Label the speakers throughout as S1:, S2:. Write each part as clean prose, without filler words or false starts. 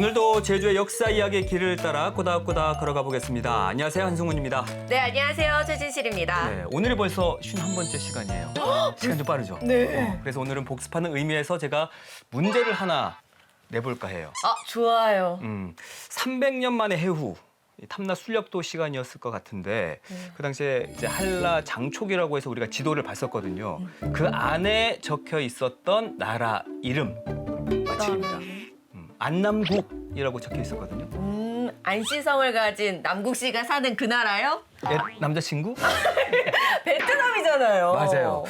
S1: 오늘도 제주의 역사 이야기의 길을 따라 꼬닥꼬닥 걸어가 보겠습니다. 안녕하세요, 한승훈입니다.
S2: 네, 안녕하세요. 최진실입니다.
S1: 네, 오늘이 벌써 51번째 시간이에요. 시간 좀 빠르죠?
S2: 네.
S1: 그래서 오늘은 복습하는 의미에서 제가 문제를 하나 내볼까 해요.
S2: 아, 좋아요.
S1: 300년 만의 해후. 탐라 순력도 시간이었을 것 같은데 그 당시에 이제 한라 장촉이라고 해서 우리가 지도를 봤었거든요. 그 안에 적혀 있었던 나라 이름 맞히기입니다. 안남국이라고 적혀 있었거든요.
S2: 안시성을 가진 남국 씨가 사는 그 나라요?
S1: 옛 남자친구?
S2: 베트남이잖아요.
S1: 맞아요.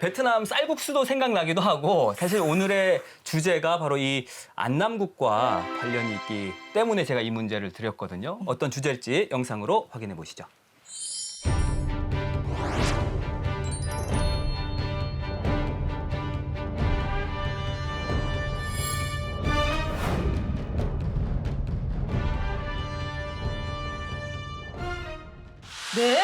S1: 베트남 쌀국수도 생각나기도 하고 사실 오늘의 주제가 바로 이 안남국과 관련이 있기 때문에 제가 이 문제를 드렸거든요. 어떤 주제일지 영상으로 확인해 보시죠.
S2: 네?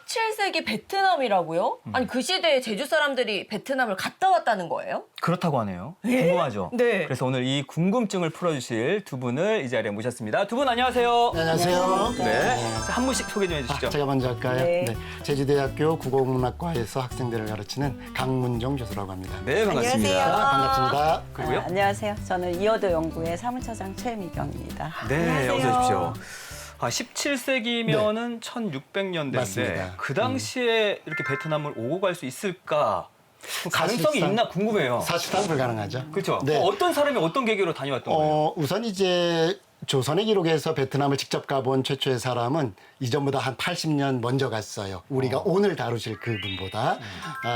S2: 17세기 베트남이라고요? 아니, 그 시대에 제주 사람들이 베트남을 갔다 왔다는 거예요?
S1: 그렇다고 하네요. 궁금하죠?
S2: 네.
S1: 그래서 오늘 이 궁금증을 풀어주실 두 분을 이 자리에 모셨습니다. 두 분 안녕하세요.
S3: 안녕하세요.
S1: 네. 한 분씩 소개 좀 해주시죠.
S3: 제가 먼저 할까요?
S2: 네.
S3: 제주대학교 국어국문학과에서 학생들을 가르치는 강문정 교수라고 합니다.
S1: 네, 반갑습니다.
S2: 안녕하세요.
S3: 반갑습니다.
S1: 그리고요?
S4: 안녕하세요. 저는 이어도 연구의 사무처장 최미경입니다.
S1: 네,
S2: 안녕하세요.
S1: 어서 오십시오. 17세기면은 1600년대인데
S3: 맞습니다.
S1: 그 당시에 이렇게 베트남을 오고 갈 수 있을까? 가능성이
S3: 사실상-
S1: 있나 궁금해요.
S3: 사실상 불가능하죠.
S1: 그렇죠?
S3: 네.
S1: 어떤 사람이 어떤 계기로 다녀왔던 거예요?
S3: 우선 이제 조선의 기록에서 베트남을 직접 가본 최초의 사람은 이전보다 한 80년 먼저 갔어요. 우리가 오늘 다루실 그분보다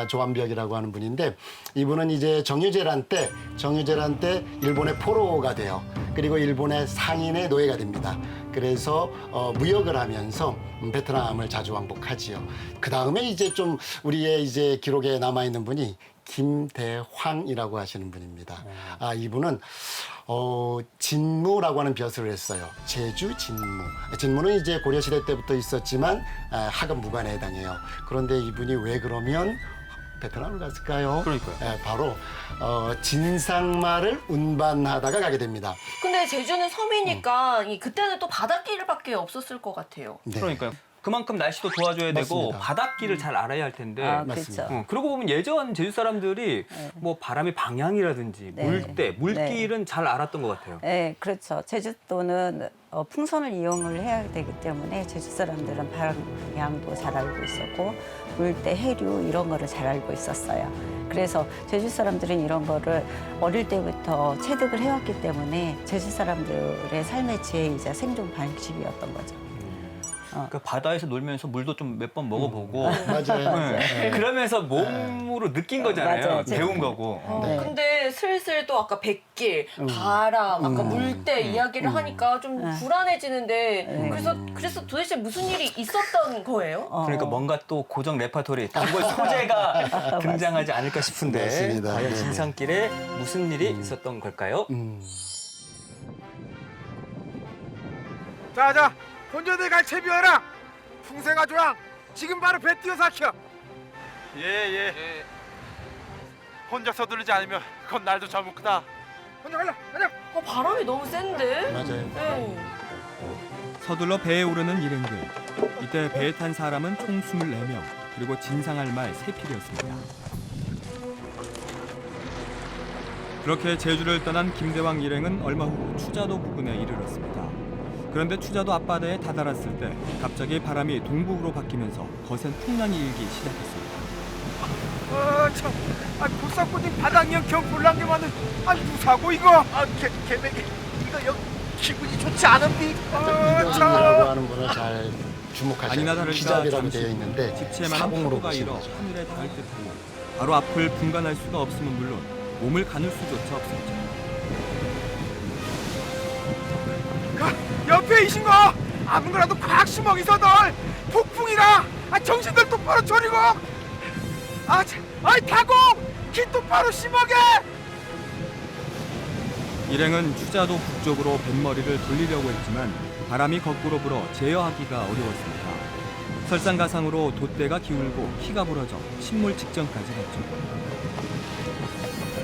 S3: 조한벽이라고 하는 분인데 이분은 이제 정유재란 때 일본의 포로가 돼요. 그리고 일본의 상인의 노예가 됩니다. 그래서 무역을 하면서 베트남을 자주 왕복하지요. 그 다음에 이제 좀 우리의 이제 기록에 남아 있는 분이 김대황이라고 하시는 분입니다. 이분은 진무라고 하는 벼슬을 했어요. 제주 진무. 진무는 이제 고려시대 때부터 있었지만 하급 무관에 해당해요. 그런데 이분이 왜 그러면 베트남을 갔을까요?
S1: 그러니까요.
S3: 바로 진상마를 운반하다가 가게 됩니다.
S2: 근데 제주는 섬이니까 그때는 또 바닷길밖에 없었을 것 같아요.
S3: 네.
S1: 그러니까요. 그만큼 날씨도 도와줘야 되고
S3: 맞습니다.
S1: 바닷길을 잘 알아야 할 텐데
S3: 맞습니다.
S4: 그렇죠.
S1: 그러고 보면 예전 제주 사람들이 뭐 바람의 방향이라든지
S4: 네.
S1: 물때, 물길은 잘 알았던 것 같아요.
S4: 네, 그렇죠. 제주도는 풍선을 이용을 해야 되기 때문에 제주 사람들은 방향도 잘 알고 있었고 물때, 해류 이런 거를 잘 알고 있었어요. 그래서 제주 사람들은 이런 거를 어릴 때부터 체득을 해왔기 때문에 제주 사람들의 삶의 지혜이자 생존 방식이었던 거죠.
S1: 그러니까 바다에서 놀면서 물도 좀 몇 번 먹어보고
S3: 맞아요.
S1: 네. 그러면서 몸으로 느낀 거잖아요.
S4: 맞아요.
S1: 배운 거고.
S4: 네.
S2: 근데 슬슬 또 아까 백길, 바람, 아까 물때 이야기를 하니까 좀 불안해지는데 그래서 도대체 무슨 일이 있었던 거예요?
S1: 그러니까 뭔가 또 고정 레파토리, 단골 소재가 등장하지 않을까 싶은데
S3: 맞습니다.
S1: 과연
S3: 네네.
S1: 진상길에 무슨 일이 있었던 걸까요?
S5: 자자 본전에 갈 채비하라. 풍세가 조랑 지금 바로 배 띄어 삭혀. 예예. 혼자 서두르지 않으면 그건 날도 잘못 크다. 혼자 갈라 가자.
S2: 바람이 너무 센데?
S3: 맞아요.
S2: 네.
S6: 서둘러 배에 오르는 일행들. 이때 배에 탄 사람은 총 24명, 그리고 진상할 말 3필이었습니다. 그렇게 제주를 떠난 김대왕 일행은 얼마 후 추자도 부근에 이르렀습니다. 그런데 추자도 앞바다에 다다랐을 때 갑자기 바람이 동북으로 바뀌면서 거센 풍랑이 일기 시작했습니다.
S5: 참. 보싹고딩 바닥형 경불난 게 많은. 무사고 이거. 개맥이 이거 기분이 좋지 않은디.
S3: 김대왕이라고
S5: 참.
S3: 하는 분을 잘 주목하셔야
S6: 아니나
S3: 돼요.
S6: 다를까
S3: 기잡이라고
S6: 잠시
S3: 되어 있는데
S6: 집채만한
S3: 사공으로
S6: 파도가
S3: 보시는
S6: 일어
S3: 거죠.
S6: 하늘에 닿을 듯하고 바로 앞을 분간할 수가 없으면 물론 몸을 가눌 수조차 없었죠.
S5: 옆에 이신 거 아무거라도 콱 심어 있어들. 폭풍이라. 정신들 똑바로 차리고. 타공 기 똑바로 심어게.
S6: 일행은 추자도 북쪽으로 뱃머리를 돌리려고 했지만 바람이 거꾸로 불어 제어하기가 어려웠습니다. 설상가상으로 돛대가 기울고 키가 부러져 침몰 직전까지 갔죠.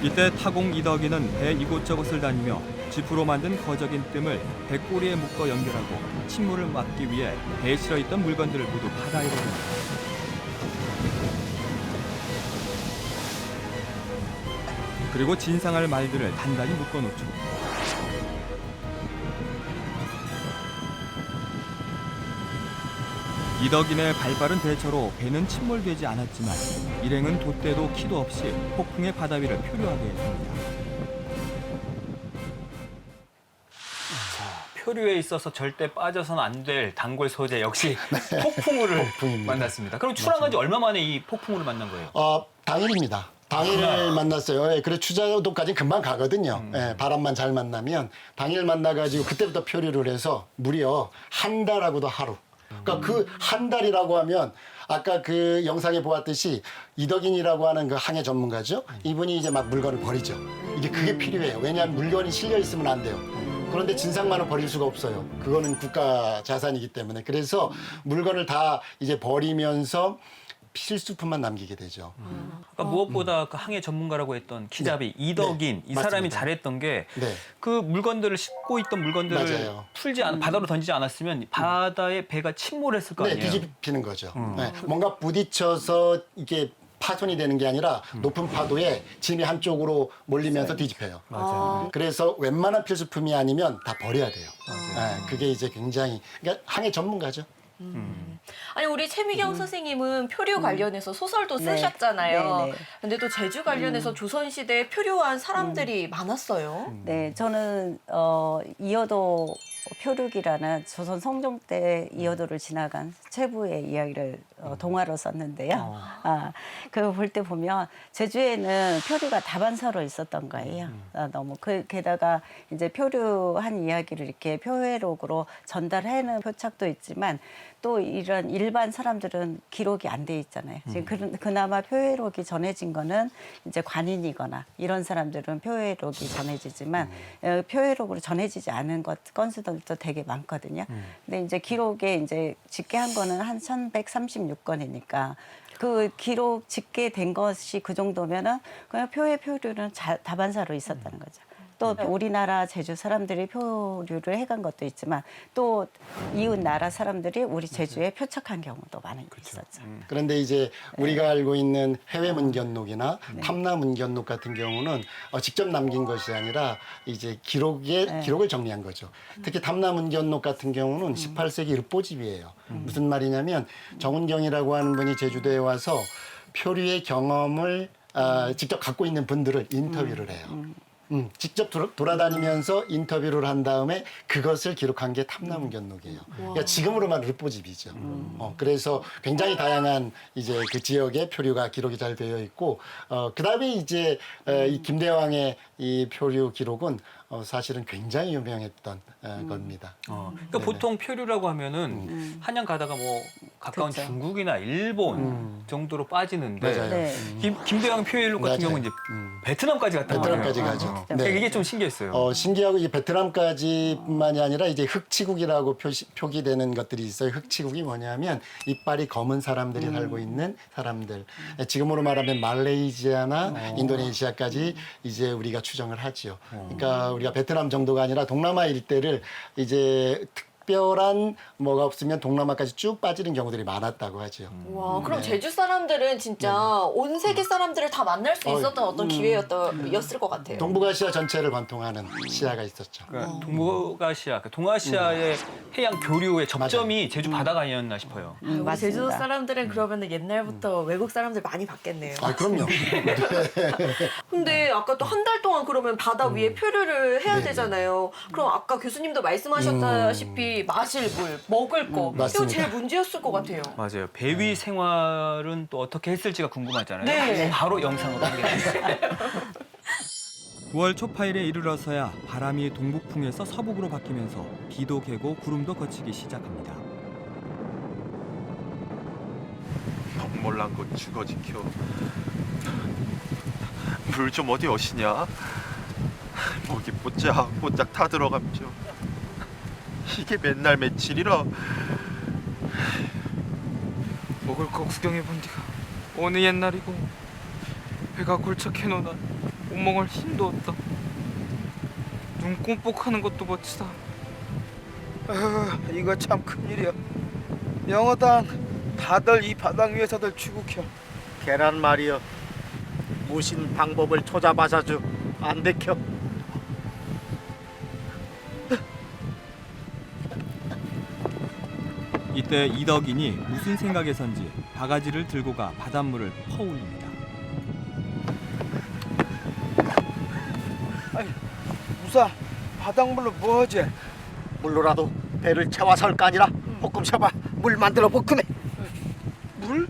S6: 이때 타공 이덕이는 배 이곳저곳을 다니며 지프로 만든 거적인 뜸을 배꼬리에 묶어 연결하고 침몰을 막기 위해 배에 실어 있던 물건들을 모두 바다에 버립니다. 그리고 진상할 말들을 단단히 묶어놓죠. 이덕인의 발빠른 대처로 배는 침몰되지 않았지만 일행은 돛대도 키도 없이 폭풍의 바다 위를 표류하게 됩니다.
S1: 표류에 있어서 절대 빠져서는 안 될 단골 소재 역시 폭풍우를
S3: 폭풍입니다.
S1: 만났습니다. 그럼 출항한 지 얼마 만에 이 폭풍우를 만난 거예요?
S3: 당일입니다. 당일 만났어요. 예, 그래 추자도까지 금방 가거든요. 예, 바람만 잘 만나면 당일 만나가지고 그때부터 표류를 해서 무려 한 달하고도 하루. 그러니까 그 한 달이라고 하면 아까 그 영상에 보았듯이 이덕인이라고 하는 그 항해 전문가죠. 이분이 이제 막 물건을 버리죠. 이게 그게 필요해요. 왜냐하면 물건이 실려 있으면 안 돼요. 그런데 진상만은 버릴 수가 없어요. 그거는 국가 자산이기 때문에. 그래서 물건을 다 이제 버리면서 필수품만 남기게 되죠.
S1: 그러니까 무엇보다 그 항해 전문가라고 했던 키잡이 이덕인 이 사람이
S3: 맞습니다.
S1: 잘했던 게
S3: 네.
S1: 그 물건들을 싣고 있던 물건들을
S3: 맞아요.
S1: 바다로 던지지 않았으면 바다에 배가 침몰했을 거
S3: 네,
S1: 아니에요.
S3: 뒤집히는 거죠. 네, 뭔가 부딪혀서 이게 파손이 되는 게 아니라 높은 파도에 짐이 한쪽으로 몰리면서 뒤집혀요.
S1: 맞아요.
S3: 그래서 웬만한 필수품이 아니면 다 버려야 돼요. 네, 그게 이제 굉장히 그러니까 항해 전문가죠.
S2: 아니 우리 최미경 선생님은 표류 관련해서 소설도
S4: 네.
S2: 쓰셨잖아요.
S4: 네, 네.
S2: 근데 또 제주 관련해서 조선시대에 표류한 사람들이 많았어요.
S4: 네, 저는 이어도 표류기라는 조선 성종 때 이어도를 지나간 최부의 이야기를 동화로 썼는데요. 그 볼 때 보면 제주에는 표류가 다반사로 있었던 거예요. 너무 게다가 이제 표류한 이야기를 이렇게 표회록으로 전달하는 표착도 있지만 또 이런 일반 사람들은 기록이 안 돼 있잖아요. 지금 그나마 표회록이 전해진 거는 이제 관인이거나 이런 사람들은 표회록이 전해지지만 표회록으로 전해지지 않은 건수들도 되게 많거든요. 근데 이제 기록에 이제 집계한 거는 한 1136건이니까 그 기록 집계된 것이 그 정도면은 그냥 표류는 다반사로 있었다는 거죠. 또 우리나라 제주 사람들이 표류를 해간 것도 있지만 또 이웃 나라 사람들이 우리 제주에 표척한 경우도 많이 있었죠.
S3: 그런데 이제 우리가 알고 있는 해외 문견록이나 탐라 문견록 같은 경우는 직접 남긴 것이 아니라 이제 기록을 정리한 거죠. 특히 탐라 문견록 같은 경우는 18세기 읍보집이에요. 무슨 말이냐면 정운경이라고 하는 분이 제주도에 와서 표류의 경험을 직접 갖고 있는 분들을 인터뷰를 해요. 직접 돌아다니면서 인터뷰를 한 다음에 그것을 기록한 게 탐라문견록이에요. 그러니까 지금으로 말하면 읍보집이죠. 그래서 굉장히 다양한 이제 그 지역의 표류가 기록이 잘 되어 있고, 그다음에 이제 이 김대왕의 이 표류 기록은 사실은 굉장히 유명했던 겁니다.
S1: 그러니까 보통 표류라고 하면은 한양 가다가 뭐 가까운
S4: 그쵸.
S1: 중국이나 일본 정도로 빠지는데
S3: 맞아요.
S4: 네.
S1: 김대왕 표일록 같은
S3: 맞아요.
S1: 경우는 이제 베트남까지 갔단
S3: 베트남까지
S1: 말이에요.
S3: 가죠.
S1: 그러니까 이게 좀 신기했어요.
S3: 신기하고 이 베트남까지뿐만이 아니라 이제 흑치국이라고 표기되는 것들이 있어요. 흑치국이 뭐냐면 이빨이 검은 사람들이 살고 있는 사람들. 지금으로 말하면 말레이시아나 인도네시아까지 이제 우리가 추정을 하지요. 그러니까 우리가 베트남 정도가 아니라 동남아 일대를 이제 특별한 뭐가 없으면 동남아까지 쭉 빠지는 경우들이 많았다고 하죠.
S2: 와, 그럼 제주 사람들은 진짜 온 세계 사람들을 다 만날 수 있었던 어떤 기회였을 것 같아요.
S3: 동북아시아 전체를 관통하는 시야가 있었죠.
S1: 그러니까 동북아시아, 그러니까 동아시아의 해양 교류의 접점이 제주 바다가 아니었나 싶어요.
S2: 우리
S4: 맞습니다.
S2: 제주도 사람들은 그러면 옛날부터 외국 사람들 많이 봤겠네요.
S3: 그럼요.
S2: 근데 아까 또 한 달 동안 그러면 바다 위에 표류를 해야 되잖아요. 그럼 아까 교수님도 말씀하셨다시피 마실 물, 먹을 거 이거
S3: 맞습니다.
S2: 제일 문제였을 것 같아요.
S1: 맞아요. 배 위 생활은 또 어떻게 했을지가 궁금하잖아요.
S2: 네.
S1: 바로 영상으로 함께하겠습니다.
S6: 9월 초파일에 이르러서야 바람이 동북풍에서 서북으로 바뀌면서 비도 개고 구름도 거치기 시작합니다.
S5: 먹몰란 것 죽어 지켜. 물 좀 어디 어시냐? 목이 뽀짝 타 들어감죠. 이게 맨날 며칠이라.
S7: 목을 꼭 구경해 본 디가 어느 옛날이고 배가 골척해노나
S5: 구멍을 힘도 없다. 눈 꼼뻑하는 것도 멋지다. 이거 참 큰일이야. 영어당 다들 이 바닥 위에서들 추국혀.
S7: 계란 말이여, 무신 방법을 찾아봐서주 안 되켜.
S6: 이때 이덕인이 무슨 생각에선지 바가지를 들고 가 바닷물을 퍼올립니다.
S5: 무사 바닷물로 뭐하지?
S7: 물로라도 배를 채워서 할 거 아니라 볶음 셔봐. 물 만들어 볶음해.
S5: 물?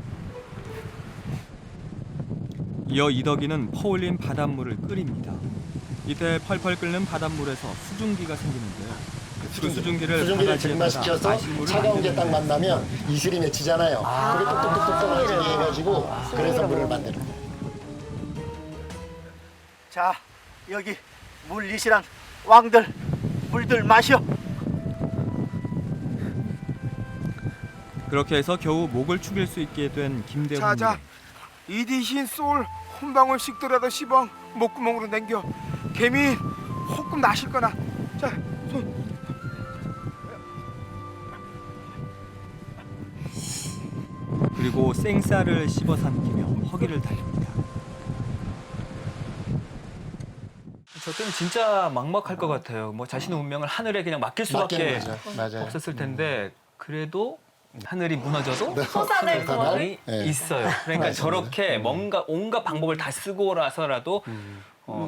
S6: 이어 이덕이는 퍼올린 바닷물을 끓입니다. 이때 펄펄 끓는 바닷물에서 수증기가 생기는데요. 그 수증기를
S3: 수증기를 증발시켜서 차가운 게 딱 만나면 이슬이 맺히잖아요. 그게 똑똑똑똑 떨어지게 해가지고 그래서 물을 만드는 거예요.
S7: 자, 여기 물리시란 왕들 물들 마시오.
S6: 그렇게 해서 겨우 목을 축일 수 있게 된 김대훈.
S5: 자자, 이 대신 쏠 한 방울씩더라도 시방 목구멍으로 남겨. 개미 호끔 나실 거나. 자, 손.
S6: 그리고 생쌀을 씹어 삼키며 허기를 달립니다.
S1: 저 때는 진짜 막막할 것 같아요. 뭐 자신의 운명을 하늘에 그냥 맡길 수밖에
S3: 맞아요.
S1: 없었을 텐데 그래도 하늘이 무너져도
S2: 솟아날
S1: 구멍이
S3: 네.
S1: 있어요. 그러니까
S3: 맞습니다.
S1: 저렇게 뭔가 온갖 방법을 다 쓰고 나서라도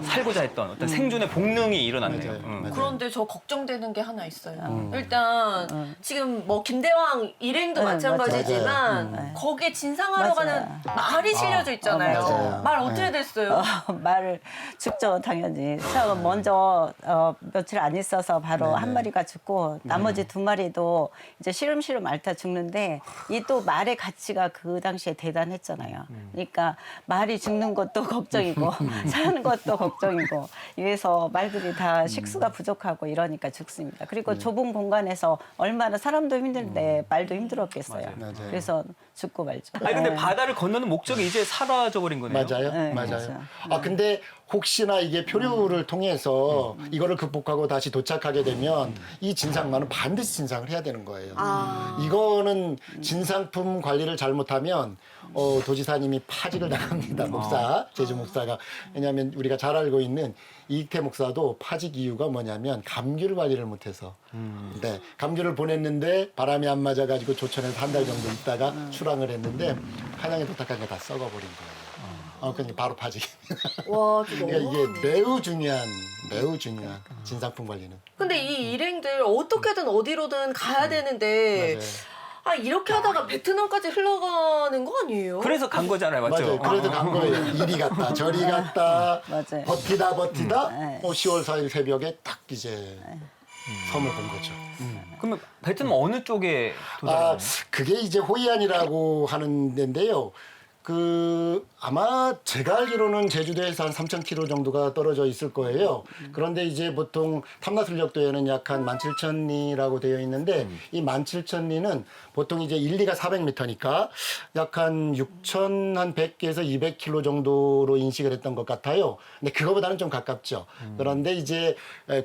S1: 살고자 했던 어떤 생존의 본능이 일어났네요.
S3: 맞아요. 맞아요.
S2: 그런데 저 걱정되는 게 하나 있어요. 일단 지금 뭐 김대왕 일행도 마찬가지지만
S4: 맞아요.
S2: 거기에 진상하러
S4: 맞아요.
S2: 가는 말이 실려져 있잖아요.
S3: 맞아요.
S2: 말 어떻게 됐어요?
S4: 말을 죽죠, 당연히. 처음 먼저 며칠 안 있어서 바로 한 마리가 죽고 나머지 두 마리도 이제 시름시름 앓다 죽는데 이 또 말의 가치가 그 당시에 대단했잖아요. 그러니까 말이 죽는 것도 걱정이고 사는 것도 걱정이고 이래서 말들이 다 식수가 부족하고 이러니까 죽습니다. 그리고 좁은 공간에서 얼마나 사람도 힘든데 말도 힘들었겠어요.
S3: 맞아요.
S4: 그래서 죽고 말죠.
S1: 아니 근데
S4: 네.
S1: 바다를 건너는 목적이 이제 사라져 버린 거네요.
S3: 맞아요.
S4: 네,
S3: 맞아요.
S4: 그렇죠.
S3: 아 근데 혹시나 이게 표류를 통해서 이거를 극복하고 다시 도착하게 되면 이 진상만은 반드시 진상을 해야 되는 거예요. 이거는 진상품 관리를 잘못하면 도지사님이 파직을 당합니다. 목사, 제주 목사가. 왜냐하면 우리가 잘 알고 있는 이익태 목사도 파직 이유가 뭐냐면 감귤 관리를 못해서. 네, 감귤을 보냈는데 바람이 안 맞아가지고 조천에서 한 달 정도 있다가 출항을 했는데 한양에 도착한 게 다 썩어버린 거예요. 그러니까 바로 파직입니다.
S2: 와,
S3: 그러니까 이게 매우 중요한 진상품 관리는.
S2: 근데 이 일행들 어떻게든 어디로든 가야 되는데
S3: 맞아요.
S2: 아 이렇게 하다가 베트남까지 흘러가는 거 아니에요?
S1: 그래서 간 거잖아요, 맞죠?
S3: 맞아요. 그래도 간 거예요. 이리 갔다 저리 갔다
S4: 맞아요.
S3: 버티다
S4: 네.
S3: 10월 4일 새벽에 딱 이제 섬을 본 거죠.
S1: 그러면 베트남 어느 쪽에
S3: 아,
S1: 도달하나요?
S3: 그게 이제 호이안이라고 하는 데인데요. 아마 제가 알기로는 제주도에서 한 3,000km 정도가 떨어져 있을 거예요. 그런데 이제 보통 탐라술력도에는 약 한 17,000리라고 되어 있는데 이 17,000리는 보통 이제 1, 2가 400m니까 약 한 6,100에서 200km 정도로 인식을 했던 것 같아요. 근데 그거보다는 좀 가깝죠. 그런데 이제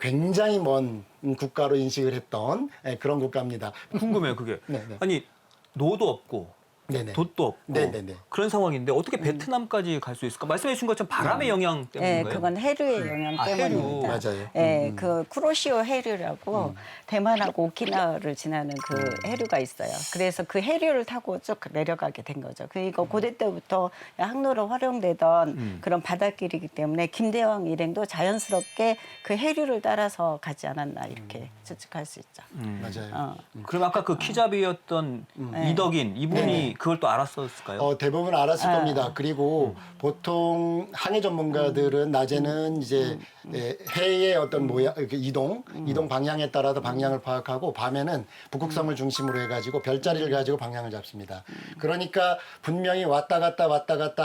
S3: 굉장히 먼 국가로 인식을 했던 그런 국가입니다.
S1: 궁금해요, 그게.
S3: 네, 네.
S1: 아니 노도 없고
S3: 네네.
S1: 돛도 없고
S3: 네네네.
S1: 그런 상황인데 어떻게 베트남까지 갈 수 있을까? 말씀해 주신 것처럼 바람의 영향
S4: 네,
S1: 때문인가요?
S4: 그건 해류의 영향
S1: 아, 해류.
S4: 때문입니다.
S3: 맞아요.
S4: 네, 그 쿠로시오 해류라고 대만하고 오키나와를 지나는 그 해류가 있어요. 그래서 그 해류를 타고 쭉 내려가게 된 거죠. 그러니까 고대 때부터 항로로 활용되던 그런 바닷길이기 때문에 김대왕 일행도 자연스럽게 그 해류를 따라서 가지 않았나 이렇게 추측할 수 있죠.
S3: 맞아요.
S1: 그럼 아까 그 키잡이였던 이덕인 이분이
S3: 네.
S1: 그걸 또 알았었을까요?
S3: 대부분 알았을 겁니다. 그리고 보통 항해 전문가들은 낮에는 이제 해의 어떤 모양, 이렇게 이동 방향에 따라서 방향을 파악하고 밤에는 북극섬을 중심으로 해가지고 별자리를 가지고 방향을 잡습니다. 그러니까 분명히 왔다 갔다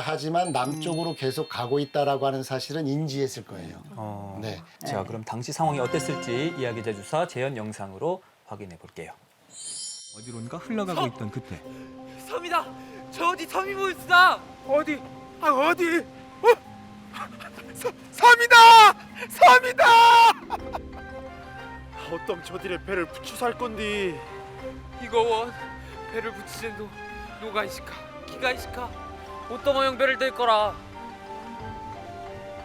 S3: 하지만 남쪽으로 계속 가고 있다라고 하는 사실은 인지했을 거예요. 네.
S1: 자, 그럼 당시 상황이 어땠을지 이야기 제주사 재현 영상으로 확인해 볼게요.
S6: 어디론가 흘러가고 있던 그때
S5: 섬이다. 저 어디 섬이 보였어. 어디? 어디? 섬이다! 섬이다! 어떤 저들의 배를 붙여 살 건디.
S8: 이거 원 배를 붙이젠도 누가 이시까 기가 이시까 어떤 어영배를 댈 거라.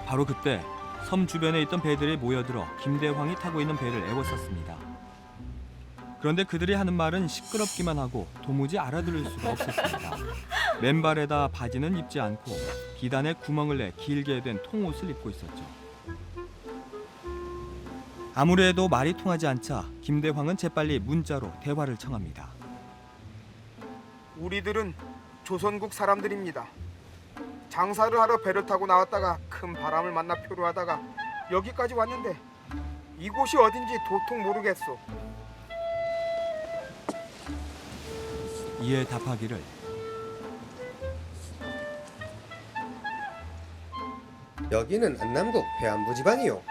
S6: 바로 그때 섬 주변에 있던 배들이 모여들어 김대황이 타고 있는 배를 애워쌌습니다. 그런데 그들이 하는 말은 시끄럽기만 하고 도무지 알아들을 수가 없었습니다. 맨발에다 바지는 입지 않고 기단에 구멍을 내 길게 된 통옷을 입고 있었죠. 아무리 해도 말이 통하지 않자 김대황은 재빨리 문자로 대화를 청합니다.
S5: 우리들은 조선국 사람들입니다. 장사를 하러 배를 타고 나왔다가 큰 바람을 만나 표류하다가 여기까지 왔는데 이곳이 어딘지 도통 모르겠소.
S6: 이에 답하기를
S9: 여기는 안남국 해안부 지방이요.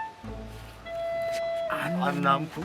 S7: 안남구?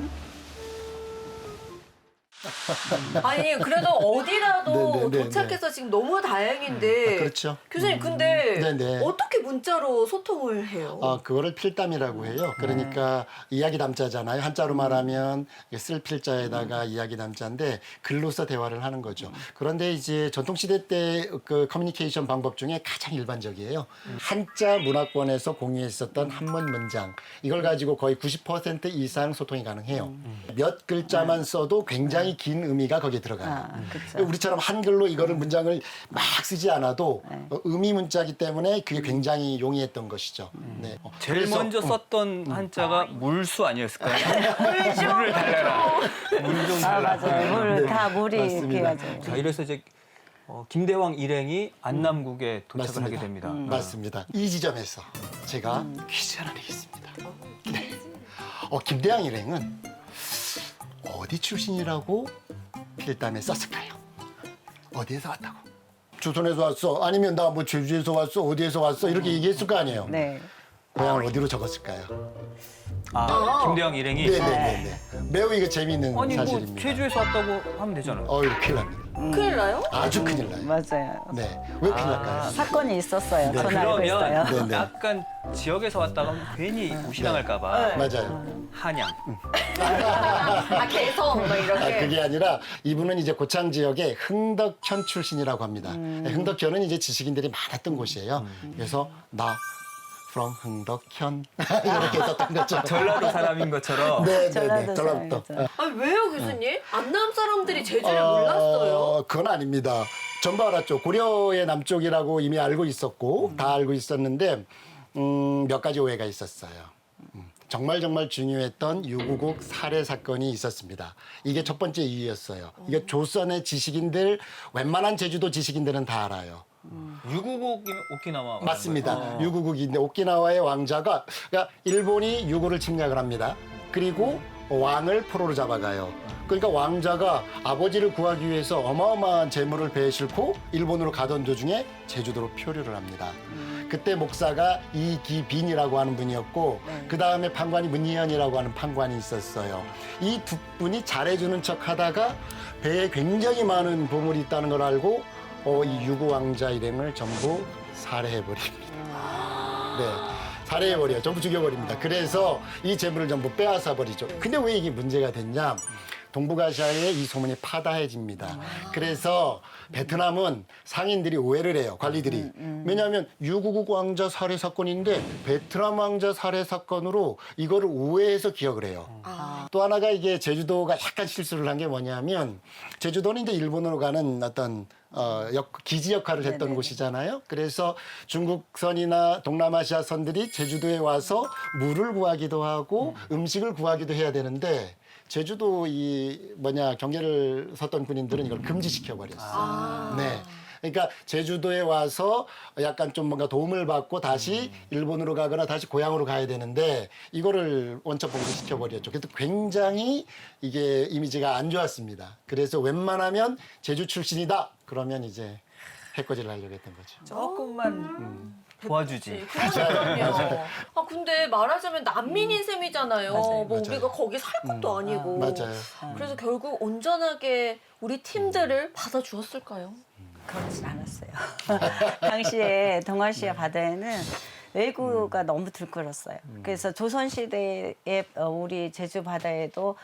S2: 아니 그래도 어디라도
S3: 네네네네.
S2: 도착해서 지금 너무 다행인데
S3: 그렇죠.
S2: 교수님 근데
S3: 네네.
S2: 어떻게 문자로 소통을 해요?
S3: 그거를 필담이라고 해요. 그러니까 이야기 담자잖아요. 한자로 말하면 쓸 필자에다가 이야기 담자인데 글로서 대화를 하는 거죠. 그런데 이제 전통시대 때 그 커뮤니케이션 방법 중에 가장 일반적이에요. 한자 문화권에서 공유했었던 한문 문장. 이걸 가지고 거의 90% 이상 소통이 가능해요. 몇 글자만 써도 굉장히 긴 의미가 거기에 들어가요.
S4: 그렇죠.
S3: 우리처럼 한글로 이거를 문장을 막 쓰지 않아도 의미 문자기 때문에 그게 굉장히 용이했던 것이죠. 네.
S1: 제일
S3: 그래서,
S1: 먼저 썼던 한자가 물수 아니었을까요? 물을 달래라. 물좀 달라.
S4: 맞아요. 물 다 물이
S3: 맞습니다.
S4: 이렇게
S1: 자, 이래서 이제 김대황 일행이 안남국에 도착을 하게 됩니다.
S3: 맞습니다. 이 지점에서 제가 퀴즈 하나 내겠습니다. 네. 김대황 일행은 어디 출신이라고 필담에 썼을까요? 어디에서 왔다고? 조선에서 왔어? 아니면 나 뭐 제주에서 왔어? 어디에서 왔어? 이렇게 얘기했을 거 아니에요?
S4: 네.
S3: 고향을 어디로 적었을까요?
S1: 김대황 일행이
S3: 네네네. 매우 이거 재미있는
S1: 아니 뭐
S3: 사실입니다.
S1: 제주에서 왔다고 하면 되잖아요.
S3: 이거 큰일 납니다.
S2: 큰일 나요?
S3: 아주 큰일 나요.
S4: 맞아요.
S3: 네. 왜 큰일 날까요?
S4: 사건이 있었어요.
S3: 네.
S4: 저는 알고 있어요.
S1: 그러면
S3: 네.
S1: 약간 지역에서 왔다가 하면 괜히 무시당할까봐
S3: 맞아요.
S1: 한양.
S2: 개성 막 이렇게.
S3: 그게 아니라 이분은 이제 고창 지역의 흥덕현 출신이라고 합니다. 흥덕현은 이제 지식인들이 많았던 곳이에요. 그래서 나 from 흥덕현 이렇게 썼던 거죠.
S1: 전라도 사람인 것처럼.
S3: 네,
S4: 전라도
S3: 전라북도.
S4: 사람이죠.
S2: 아니 왜요 교수님? 안남 사람들이 제주를 몰랐어요?
S3: 그건 아닙니다. 전부 알았죠. 고려의 남쪽이라고 이미 알고 있었고 다 알고 있었는데 몇 가지 오해가 있었어요. 정말 중요했던 유구국 살해 사건이 있었습니다. 이게 첫 번째 이유였어요. 이게 조선의 지식인들, 웬만한 제주도 지식인들은 다 알아요.
S1: 유구국이면 오키나와.
S3: 맞습니다. 유구국인데 오키나와의 왕자가 그러니까 일본이 유구를 침략을 합니다. 그리고 왕을 포로로 잡아가요. 그러니까 왕자가 아버지를 구하기 위해서 어마어마한 재물을 배에 싣고 일본으로 가던 도중에 제주도로 표류를 합니다. 그때 목사가 이기빈이라고 하는 분이었고 그 다음에 판관이 문희연이라고 하는 판관이 있었어요. 이 두 분이 잘해주는 척하다가 배에 굉장히 많은 보물이 있다는 걸 알고 이 유구 왕자 일행을 전부 살해해버립니다. 네. 살해해버려요. 전부 죽여버립니다. 그래서 이 재물을 전부 빼앗아 버리죠. 근데 왜 이게 문제가 됐냐? 동북아시아에 이 소문이 파다해집니다. 그래서 베트남은 상인들이 오해를 해요. 관리들이. 왜냐하면 유구국 왕자 살해 사건인데 베트남 왕자 살해 사건으로 이거를 오해해서 기억을 해요. 또 하나가 이게 제주도가 약간 실수를 한 게 뭐냐면 제주도는 이제 일본으로 가는 어떤 기지 역할을 했던 곳이잖아요. 그래서 중국선이나 동남아시아 선들이 제주도에 와서 물을 구하기도 하고 음식을 구하기도 해야 되는데 제주도 경계를 섰던 군인들은 이걸 금지시켜 버렸어요. 네. 그러니까 제주도에 와서 약간 좀 뭔가 도움을 받고 다시 일본으로 가거나 다시 고향으로 가야 되는데 이거를 원천 봉쇄시켜 버렸죠. 그래서 굉장히 이게 이미지가 안 좋았습니다. 그래서 웬만하면 제주 출신이다 그러면 이제 해코지를 하려고 했던 거죠.
S1: 조금만 도와주지.
S2: 그러니까요. 근데 말하자면 난민인 셈이잖아요. 뭐
S3: 맞아요.
S2: 우리가 거기 살 것도 아니고.
S3: 맞아요.
S2: 그래서 결국 온전하게 우리 팀들을 받아주었을까요?
S4: 그렇진 않았어요. 당시에 동아시아 바다에는 외구가 너무 들끓었어요. 그래서 조선시대에 우리 제주 바다에도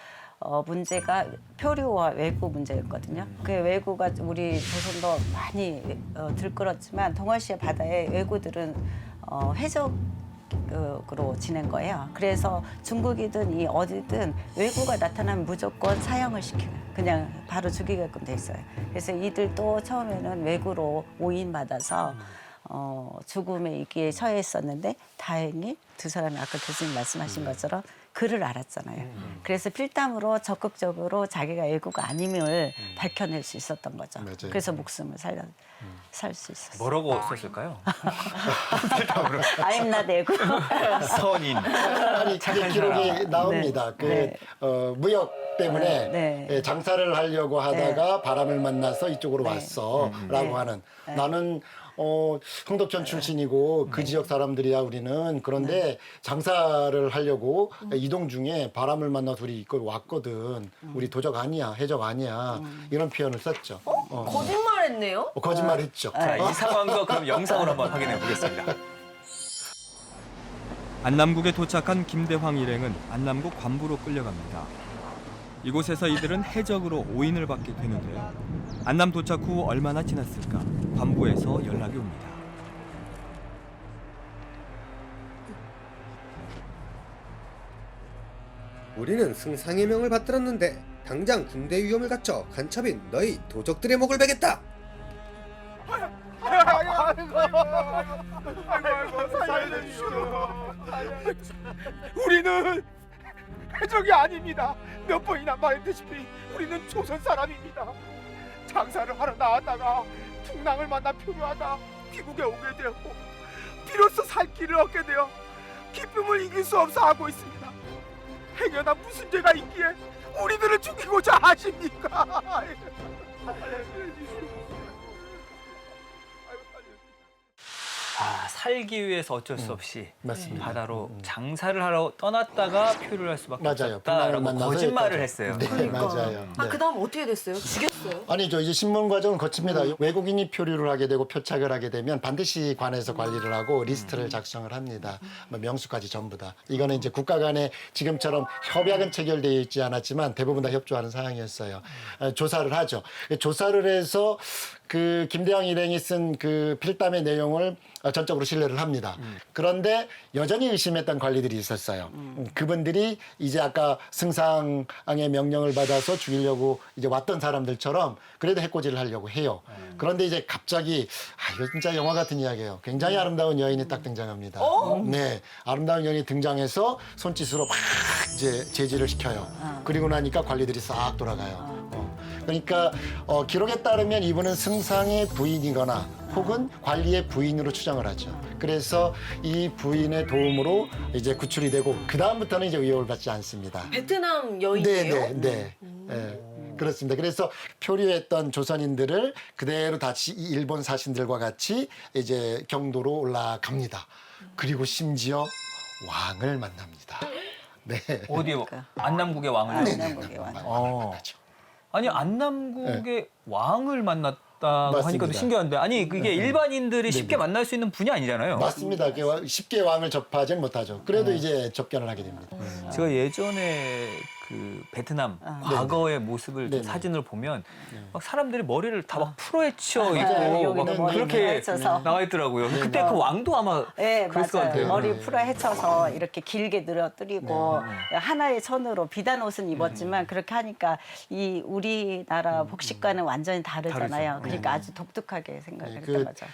S4: 문제가 표류와 외구 문제였거든요. 그 외구가 우리 조선도 많이 들끓었지만 동아시아 바다의 외구들은 해적으로 지낸 거예요. 그래서 중국이든 이 어디든 외구가 나타나면 무조건 사형을 시켜요. 그냥 바로 죽이게끔 돼 있어요. 그래서 이들도 처음에는 외구로 오인받아서 죽음의 위기에 처해 있었는데 다행히 두 사람이 아까 교수님 말씀하신 것처럼 글을 알았잖아요. 그래서 필담으로 적극적으로 자기가 외구가 아님을 밝혀낼 수 있었던 거죠.
S3: 맞아요.
S4: 그래서 목숨을 살 수 있었어요.
S1: 뭐라고 썼을까요?
S4: I'm not 외구.
S1: 선인.
S3: 아니 그게 기록이 나옵니다.
S4: 네.
S3: 무역 때문에
S4: 네.
S3: 장사를 하려고 하다가 바람을 만나서 이쪽으로 왔어라고 하는 나는 흥덕천 출신이고 그 지역 사람들이야 우리는. 그런데 장사를 하려고 이동 중에 바람을 만나 둘이 이걸 왔거든. 우리 도적 아니야, 해적 아니야. 이런 표현을 썼죠.
S2: 거짓말했네요.
S3: 거짓말했죠.
S1: 자, 이 상황도 그럼 영상으로 한번 확인해 보겠습니다.
S6: 안남국에 도착한 김대황 일행은 안남국 관부로 끌려갑니다. 이곳에서 이들은 해적으로 오인을 받게 되는데요. 안남 도착 후 얼마나 지났을까? 관부에서 연락이 옵니다.
S9: 우리는 승상의 명을 받들었는데 당장 군대 위험을 갖춰 간첩인 너희 도적들의 목을 베겠다.
S5: 우리는 해적이 아닙니다. 몇 번이나 말했듯이 우리는 조선 사람입니다. 장사를 하러 나왔다가 풍랑을 만나 표류하다 귀국에 오게 되었고 비로소 살 길을 얻게 되어 기쁨을 이길 수 없어 하고 있습니다. 행여나 무슨 죄가 있기에 우리들을 죽이고자 하십니까?
S1: 살기 위해서 어쩔 수 없이
S3: 맞습니다.
S1: 바다로 장사를 하러 떠났다가 표류를 할 수밖에
S3: 맞아요.
S1: 없었다라고
S3: 만나서
S1: 거짓말을
S3: 여기까지.
S1: 했어요.
S3: 네, 맞아요.
S2: 아,
S3: 네.
S2: 그다음 어떻게 됐어요? 죽였어요?
S3: 아니죠. 이제 신문 과정을 거칩니다. 외국인이 표류를 하게 되고 표착을 하게 되면 반드시 관에서 관리를 하고 리스트를 작성을 합니다. 뭐 명수까지 전부 다. 이거는 이제 국가 간에 지금처럼 협약은 체결되어 있지 않았지만 대부분 다 협조하는 사항이었어요. 조사를 하죠. 조사를 해서 그 김대황 일행이 쓴 그 필담의 내용을 전적으로 신뢰를 합니다. 그런데 여전히 의심했던 관리들이 있었어요. 그분들이 이제 아까 승상의 명령을 받아서 죽이려고 이제 왔던 사람들처럼 그래도 해코지를 하려고 해요. 그런데 이제 갑자기 이거 진짜 영화 같은 이야기예요. 굉장히 아름다운 여인이 딱 등장합니다. 네, 아름다운 여인이 등장해서 손짓으로 막 이제 제지를 시켜요. 그리고 나니까 관리들이 싹 돌아가요. 그러니까 기록에 따르면 이분은 승상의 부인이거나 혹은 관리의 부인으로 추정을 하죠. 그래서 이 부인의 도움으로 이제 구출이 되고 그 다음부터는 이제 위협을 받지 않습니다.
S2: 베트남 여인이에요?
S3: 네. 그렇습니다. 그래서 표류했던 조선인들을 그대로 다시 일본 사신들과 같이 이제 경도로 올라갑니다. 그리고 심지어 왕을 만납니다. 네.
S1: 어디요? 안남국의 왕을.
S4: 안남국의 왕.
S3: 만나죠.
S1: 아니 안남국의 왕을 만났다고
S3: 맞습니다.
S1: 하니까 또 신기한데 아니 그게 일반인들이 쉽게 만날 수 있는 분이 아니잖아요.
S3: 맞습니다. 쉽게 왕을 접하지는 못하죠. 그래도 이제 접견을 하게 됩니다.
S1: 제가 예전에 그 베트남 과거의 모습을 좀
S3: 네네.
S1: 사진을 보면 막 사람들이 머리를 다 막 풀어헤쳐
S4: 맞아요.
S1: 있고 막
S4: 여기는 머리
S1: 그렇게
S4: 헤쳐서.
S1: 나와 있더라고요. 그때 그 왕도 아마
S4: 네,
S1: 그랬을 것
S4: 맞아요.
S1: 같아요.
S4: 머리 풀어 헤쳐서 이렇게 길게 늘어뜨리고 하나의 선으로 비단 옷은 입었지만 그렇게 하니까 이 우리나라 복식과는 완전히 다르잖아요. 그러니까 아주 독특하게 생각을 했던 거죠.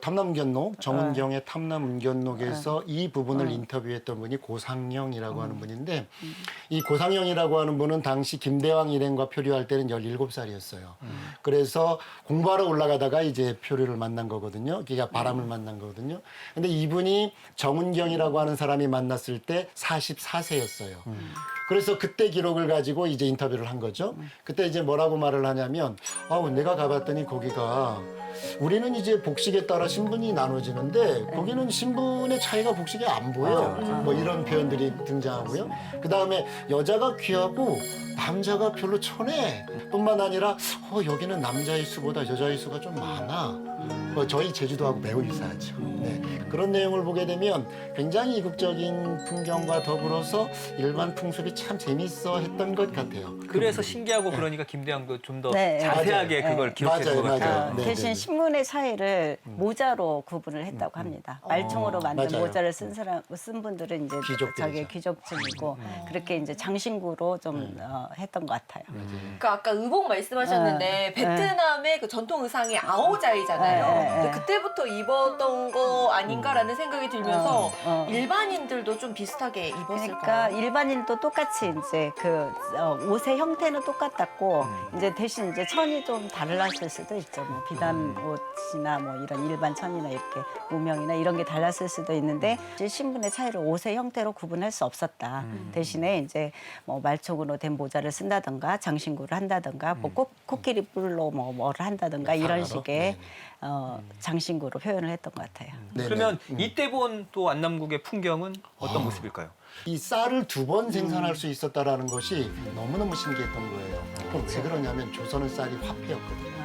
S3: 탐남운견록, 정은경의 탐남운견록에서 이 부분을 인터뷰했던 분이 고상영이라고 하는 분인데 이 고상영이라고 하는 분은 당시 김대황 일행과 표류할 때는 17살이었어요. 그래서 공부하러 올라가다가 이제 표류를 만난 거거든요. 그러니까 바람을 만난 거거든요. 근데 이분이 정은경이라고 하는 사람이 만났을 때 44세였어요. 그래서 그때 기록을 가지고 이제 인터뷰를 한 거죠. 그때 이제 뭐라고 말을 하냐면 내가 가봤더니 거기가 우리는 이제 복식에 따라 신분이 나눠지는데 거기는 신분의 차이가 복식에 안 보여. 뭐 이런 표현들이 등장하고요. 그 다음에 여자가 귀하고 남자가 별로 천해. 뿐만 아니라 여기는 남자의 수보다 여자의 수가 좀 많아. 저희 제주도하고 매우 유사하죠. 네. 그런 내용을 보게 되면 굉장히 이국적인 풍경과 더불어서 일반 풍습이 참 재밌어 했던 것 같아요.
S1: 그래서 신기하고 그러니까 김대왕도 좀 더
S4: 네,
S1: 자세하게
S3: 맞아요.
S1: 그걸 기록했던 것
S3: 맞아요,
S1: 같아요.
S3: 맞아요. 네,
S4: 대신
S3: 네, 네.
S4: 신문의 차이를 모자로 구분을 했다고 합니다. 말총으로 만든
S3: 맞아요.
S4: 모자를 쓴 분들은 이제
S3: 귀족들이죠.
S4: 저기 귀족층이고 그렇게 이제 장신구로 좀 했던 것 같아요.
S2: 그러니까 아까 의복 말씀하셨는데 베트남의 그 전통 의상이 아오자이잖아요.
S4: 네, 네.
S2: 근데 그때부터 입었던 거 아닌가라는 생각이 들면서 일반인들도 좀 비슷하게 입었을까요?
S4: 그러니까 일반인도 똑같이 이제 그 옷의 형태는 똑같았고 이제 대신 이제 천이 좀 달랐을 수도 있죠. 뭐 비단 옷이나 뭐 이런 일반 천이나 이렇게 무명이나 이런 게 달랐을 수도 있는데 이제 신분의 차이를 옷의 형태로 구분할 수 없었다. 대신에 이제 뭐 말총으로 된 모자를 쓴다든가 장신구를 한다든가 뭐 코끼리 뿔로 뭐를 한다든가 이런 식의 장신구로 표현을 했던 것 같아요.
S3: 네네.
S1: 그러면 이때 본 또 안남국의 풍경은 어떤 모습일까요?
S3: 이 쌀을 2번 생산할 수 있었다라는 것이 너무너무 신기했던 거예요. 그럼 왜 그러냐면 조선은 쌀이 화폐였거든요.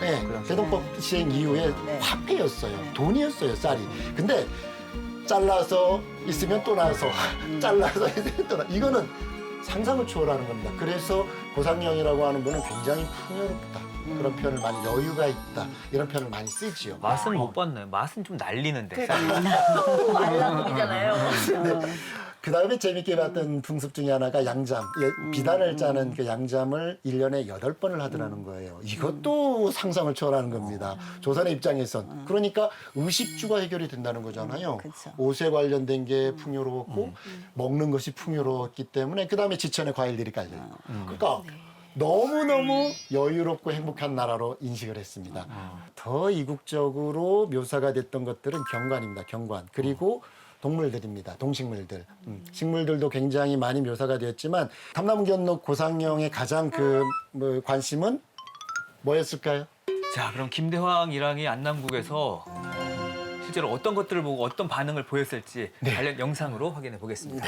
S3: 네, 대동법 시행 이후에
S4: 네.
S3: 화폐였어요. 돈이었어요, 쌀이. 근데 잘라서 있으면 또 나서 잘라서 있으면 또 나. 이거는 상상을 초월하는 겁니다. 그래서 고상영이라고 하는 분은 굉장히 풍요롭다. 그런 표현을 많이 여유가 있다. 이런 표현을 많이 쓰지요.
S1: 맛은 못 봤나요? 맛은 좀 난리는데.
S2: 말라먹이잖아요.
S3: 그 다음에 재밌게 봤던 풍습 중에 하나가 양잠. 비단을 짜는 그 양잠을 1년에 8번을 하더라는 거예요. 이것도 상상을 초월하는 겁니다. 조선의 입장에선. 그러니까 의식주가 해결이 된다는 거잖아요.
S4: 그쵸.
S3: 옷에 관련된 게 풍요로웠고 먹는 것이 풍요로웠기 때문에 그 다음에 지천에 과일들이 깔려요. 그러니까 너무너무 여유롭고 행복한 나라로 인식을 했습니다. 더 이국적으로 묘사가 됐던 것들은 경관입니다. 경관. 그리고 동물들입니다. 동식물들. 식물들도 굉장히 많이 묘사가 되었지만 탐나무견록 고상영의 가장 관심은 뭐였을까요?
S1: 자, 그럼 김대왕 일왕이 안남국에서 실제로 어떤 것들을 보고 어떤 반응을 보였을지 관련 영상으로 확인해 보겠습니다.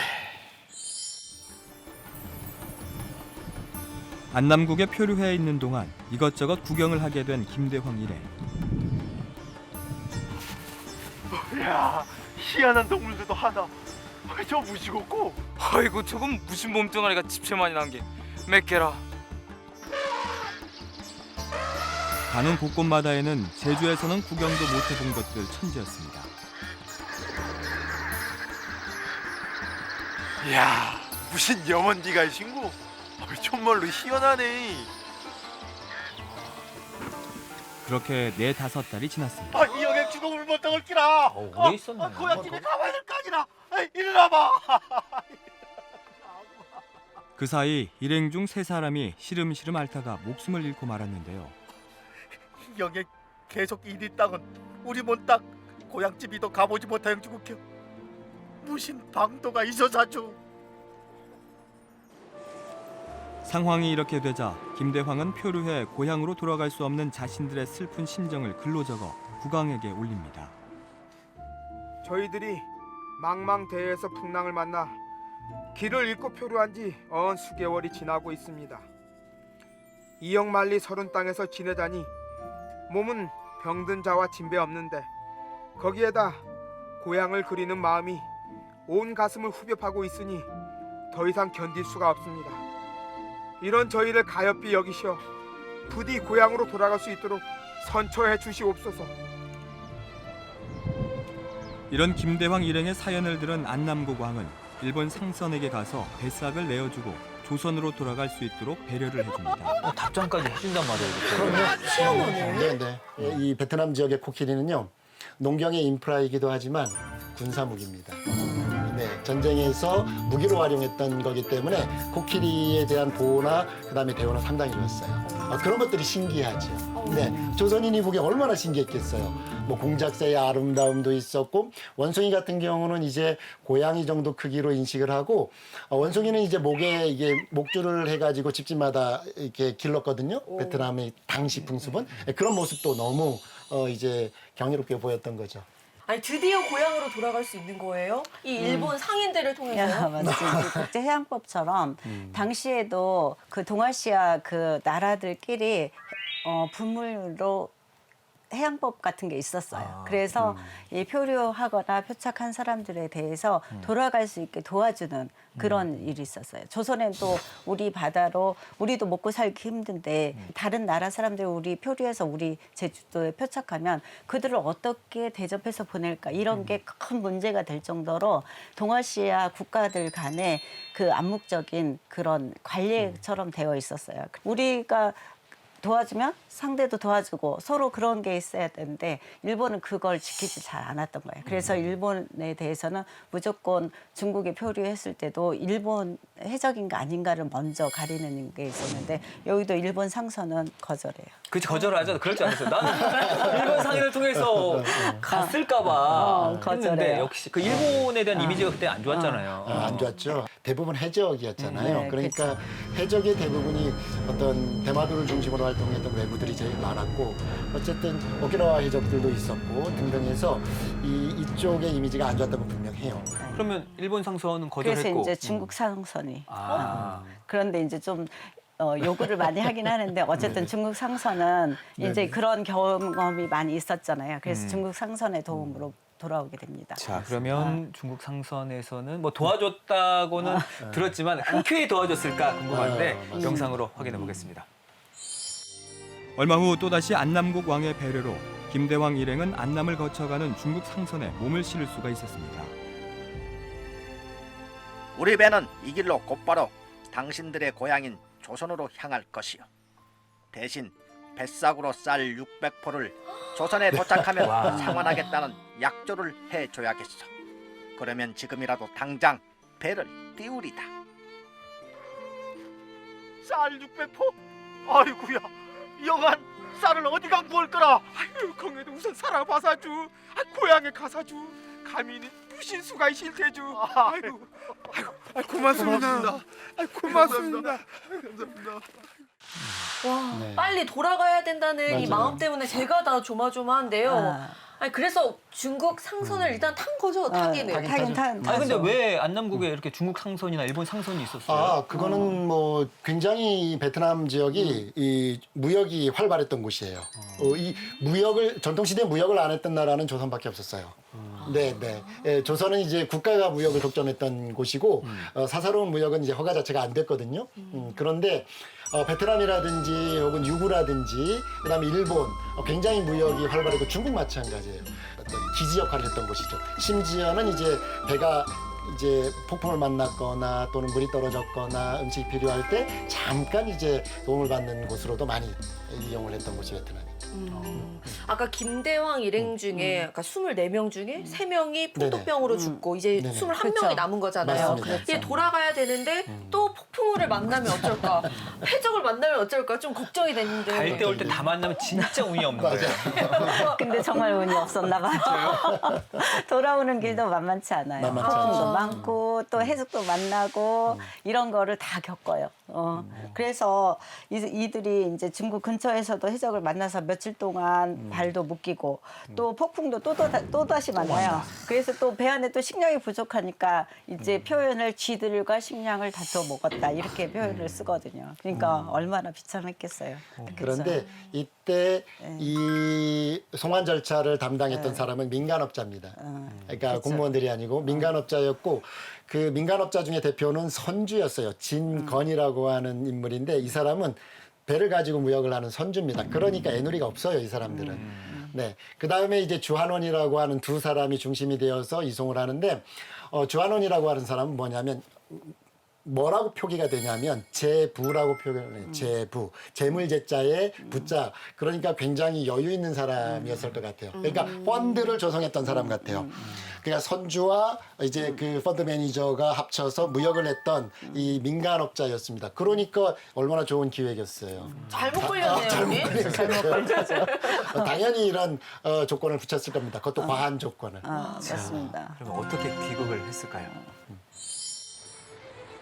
S6: 안남국의 표류회에 있는 동안 이것저것 구경을 하게 된 김대황 일행.
S5: 야, 희한한 동물들도 하나. 저 무시고
S8: 아이고 저건 무슨 몸뚱아리가 집채만이 난 게 몇 개라.
S6: 가는 곳곳마다에는 제주에서는 구경도 못 해본 것들 천지였습니다.
S5: 야, 무슨 염원디가 신고? 정말로 희한하네.
S6: 그렇게 4-5달이 지났습니다.
S7: 아, 이 여객 죽음을 못 당할 끼라.
S1: 오래 있었네.
S7: 고향집에 가봐야 될 거 아니라. 일어나봐.
S6: 그 사이 일행 중 3사람이 시름시름 앓다가 목숨을 잃고 말았는데요.
S7: 여객 계속 일이 땅은 우리 몬딱 고향집이도 가보지 못하여 죽을겨. 무슨 방도가 있어사주.
S6: 상황이 이렇게 되자 김대황은 표류해 고향으로 돌아갈 수 없는 자신들의 슬픈 심정을 글로 적어 국왕에게 올립니다.
S10: 저희들이 망망대해에서 풍랑을 만나 길을 잃고 표류한 지 언 수개월이 지나고 있습니다. 이역만리 서른 땅에서 지내다니 몸은 병든 자와 진배 없는데 거기에다 고향을 그리는 마음이 온 가슴을 후벼파고 있으니 더 이상 견딜 수가 없습니다. 이런 저희를 가엾이 여기시어 부디 고향으로 돌아갈 수 있도록 선처해 주시옵소서.
S6: 이런 김대황 일행의 사연을 들은 안남국 왕은 일본 상선에게 가서 뱃삭을 내어주고 조선으로 돌아갈 수 있도록 배려를 해줍니다.
S1: 답장까지 해준단 말이에요.
S3: 희한하네. 네. 이 베트남 지역의 코끼리는요. 농경의 인프라이기도 하지만 군사무기입니다. 네, 전쟁에서 무기로 활용했던 거기 때문에 코끼리에 대한 보호나 그다음에 대우는 상당히 좋았어요. 그런 것들이 신기하죠. 네, 조선인이 보기에 얼마나 신기했겠어요. 뭐 공작새의 아름다움도 있었고 원숭이 같은 경우는 이제 고양이 정도 크기로 인식을 하고 원숭이는 이제 목에 이게 목줄을 해가지고 집집마다 이렇게 길렀거든요. 베트남의 당시 풍습은 그런 모습도 너무 이제 경이롭게 보였던 거죠.
S2: 아니 드디어 고향으로 돌아갈 수 있는 거예요? 이 일본 상인들을 통해서요?
S4: 맞습니다. 국제해양법처럼 당시에도 그 동아시아 그 나라들끼리 분물로 해양법 같은 게 있었어요. 그래서 이 표류하거나 표착한 사람들에 대해서 돌아갈 수 있게 도와주는 그런 일이 있었어요. 조선엔 또 우리 바다로 우리도 먹고 살기 힘든데 다른 나라 사람들 우리 표류해서 우리 제주도에 표착하면 그들을 어떻게 대접해서 보낼까 이런 게 큰 문제가 될 정도로 동아시아 국가들 간에 그 암묵적인 그런 관례처럼 되어 있었어요. 우리가 도와주면 상대도 도와주고 서로 그런 게 있어야 되는데 일본은 그걸 지키지 잘 않았던 거예요. 그래서 일본에 대해서는 무조건 중국에 표류했을 때도 일본 해적인가 아닌가를 먼저 가리는 게 있었는데 여기도 일본 상선은 거절해요.
S1: 그치 거절하죠. 그럴 줄 알았어요. 나는 일본 상인을 통해서 갔을까봐 했는데
S4: 거절해요.
S1: 역시 그 일본에 대한 이미지가 그때 안 좋았잖아요.
S3: 안 좋았죠. 대부분 해적이었잖아요.
S4: 네,
S3: 그러니까 해적의 대부분이 어떤 대마도를 중심으로 활동했던 외부들이 제일 많았고 어쨌든 오키나와 해적들도 있었고 등등 해서 이쪽의 이미지가 안 좋았던 건 분명해요.
S1: 그러면 일본 상선은
S4: 그래서
S1: 거절했고.
S4: 이제 중국 상선이
S1: 아.
S4: 그런데 이제 좀 요구를 많이 하긴 하는데 어쨌든 중국 상선은 이제 그런 경험이 많이 있었잖아요. 그래서 중국 상선의 도움으로 돌아오게 됩니다.
S1: 자, 그러면 중국 상선에서는 뭐 도와줬다고는 들었지만 흔쾌히 도와줬을까 궁금한데 영상으로 확인해 보겠습니다.
S6: 얼마 후 또다시 안남국 왕의 배려로 김대왕 일행은 안남을 거쳐가는 중국 상선에 몸을 실을 수가 있었습니다.
S7: 우리 배는 이 길로 곧바로 당신들의 고향인 조선으로 향할 것이요. 대신 뱃삭으로 쌀 600포를 조선에 도착하면 상환하겠다는 약조를 해줘야겠어. 그러면 지금이라도 당장 배를 띄우리다. 쌀 600포? 아이고야, 영한 쌀을 어디가 구할 거라?
S10: 아유, 공에도 우선 살아봐사주. 고향에 가사주. 감히는 무신수가 있을 테주. 아이고, 고맙습니다. 고맙습니다.
S2: 와,
S3: 네.
S2: 빨리 돌아가야 된다는 이
S3: 맞아요.
S2: 마음 때문에 제가 다 조마조마한데요. 아니, 그래서 중국 상선을 일단 탄 거죠, 타기는.
S1: 아니 근데 왜 안남국에 이렇게 중국 상선이나 일본 상선이 있었어요?
S3: 아, 그거는 뭐 굉장히 베트남 지역이 이 무역이 활발했던 곳이에요. 이 무역을 전통시대 무역을 안 했던 나라는 조선밖에 없었어요. 네, 네. 예, 조선은 이제 국가가 무역을 독점했던 곳이고 사사로운 무역은 이제 허가 자체가 안 됐거든요. 그런데 베트남이라든지 혹은 유구라든지 그다음에 일본 굉장히 무역이 활발했고 중국 마찬가지예요. 어떤 기지 역할을 했던 곳이죠. 심지어는 이제 배가 이제 폭풍을 만났거나 또는 물이 떨어졌거나 음식이 필요할 때 잠깐 이제 도움을 받는 곳으로도 많이 이용을 했던 곳이 베트남이.
S2: 아까 김대왕 일행 중에 아까 24명 중에 3명이 풍토병으로 죽고 이제
S3: 네네.
S2: 21명이
S4: 그렇죠.
S2: 남은 거잖아요.
S3: 맞습니다.
S2: 이제 돌아가야 되는데 또 폭풍우를 만나면 어쩔까? 해적을 만나면 어쩔까? 좀 걱정이 되는데.
S1: 갈 때 올 때 다 만나면 진짜 운이 없는 거예요.
S4: 근데 정말 운이 없었나 봐요. 돌아오는 길도 만만치 않아요.
S3: 만만치
S4: 폭풍도
S3: 않죠.
S4: 많고 또 해적도 만나고 이런 거를 다 겪어요. 그래서 이들이 이제 중국 근처에서도 해적을 만나서 며칠 동안 발도 묶이고 또 폭풍도 또 다시 만나요. 그래서 또 배 안에 또 식량이 부족하니까 이제 표현을 쥐들과 식량을 다투어 먹었다 이렇게 표현을 쓰거든요. 그러니까 얼마나 비참했겠어요.
S3: 그런데 이때 이 송환 절차를 담당했던 사람은 민간업자입니다. 그러니까 공무원들이 아니고 민간업자였고 그 민간업자 중에 대표는 선주였어요. 진건이라고 하는 인물인데 이 사람은 배를 가지고 무역을 하는 선주입니다. 그러니까 애누리가 없어요, 이 사람들은. 네. 그 다음에 이제 주한원이라고 하는 두 사람이 중심이 되어서 이송을 하는데 주한원이라고 하는 사람은 뭐냐면 뭐라고 표기가 되냐면 재부라고 표현해요. 재부. 재물제자에 부자. 그러니까 굉장히 여유 있는 사람이었을 것 같아요. 그러니까 펀드를 조성했던 사람 같아요. 그러니까 선주와 이제 그 펀드 매니저가 합쳐서 무역을 했던 이 민간업자였습니다. 그러니까 얼마나 좋은 기획이었어요.
S2: 잘못 걸렸네요, 여기.
S3: 잘못 걸렸죠. 당연히 이런 조건을 붙였을 겁니다. 그것도 과한 조건을.
S4: 맞습니다.
S1: 그러면 어떻게 귀국을 했을까요?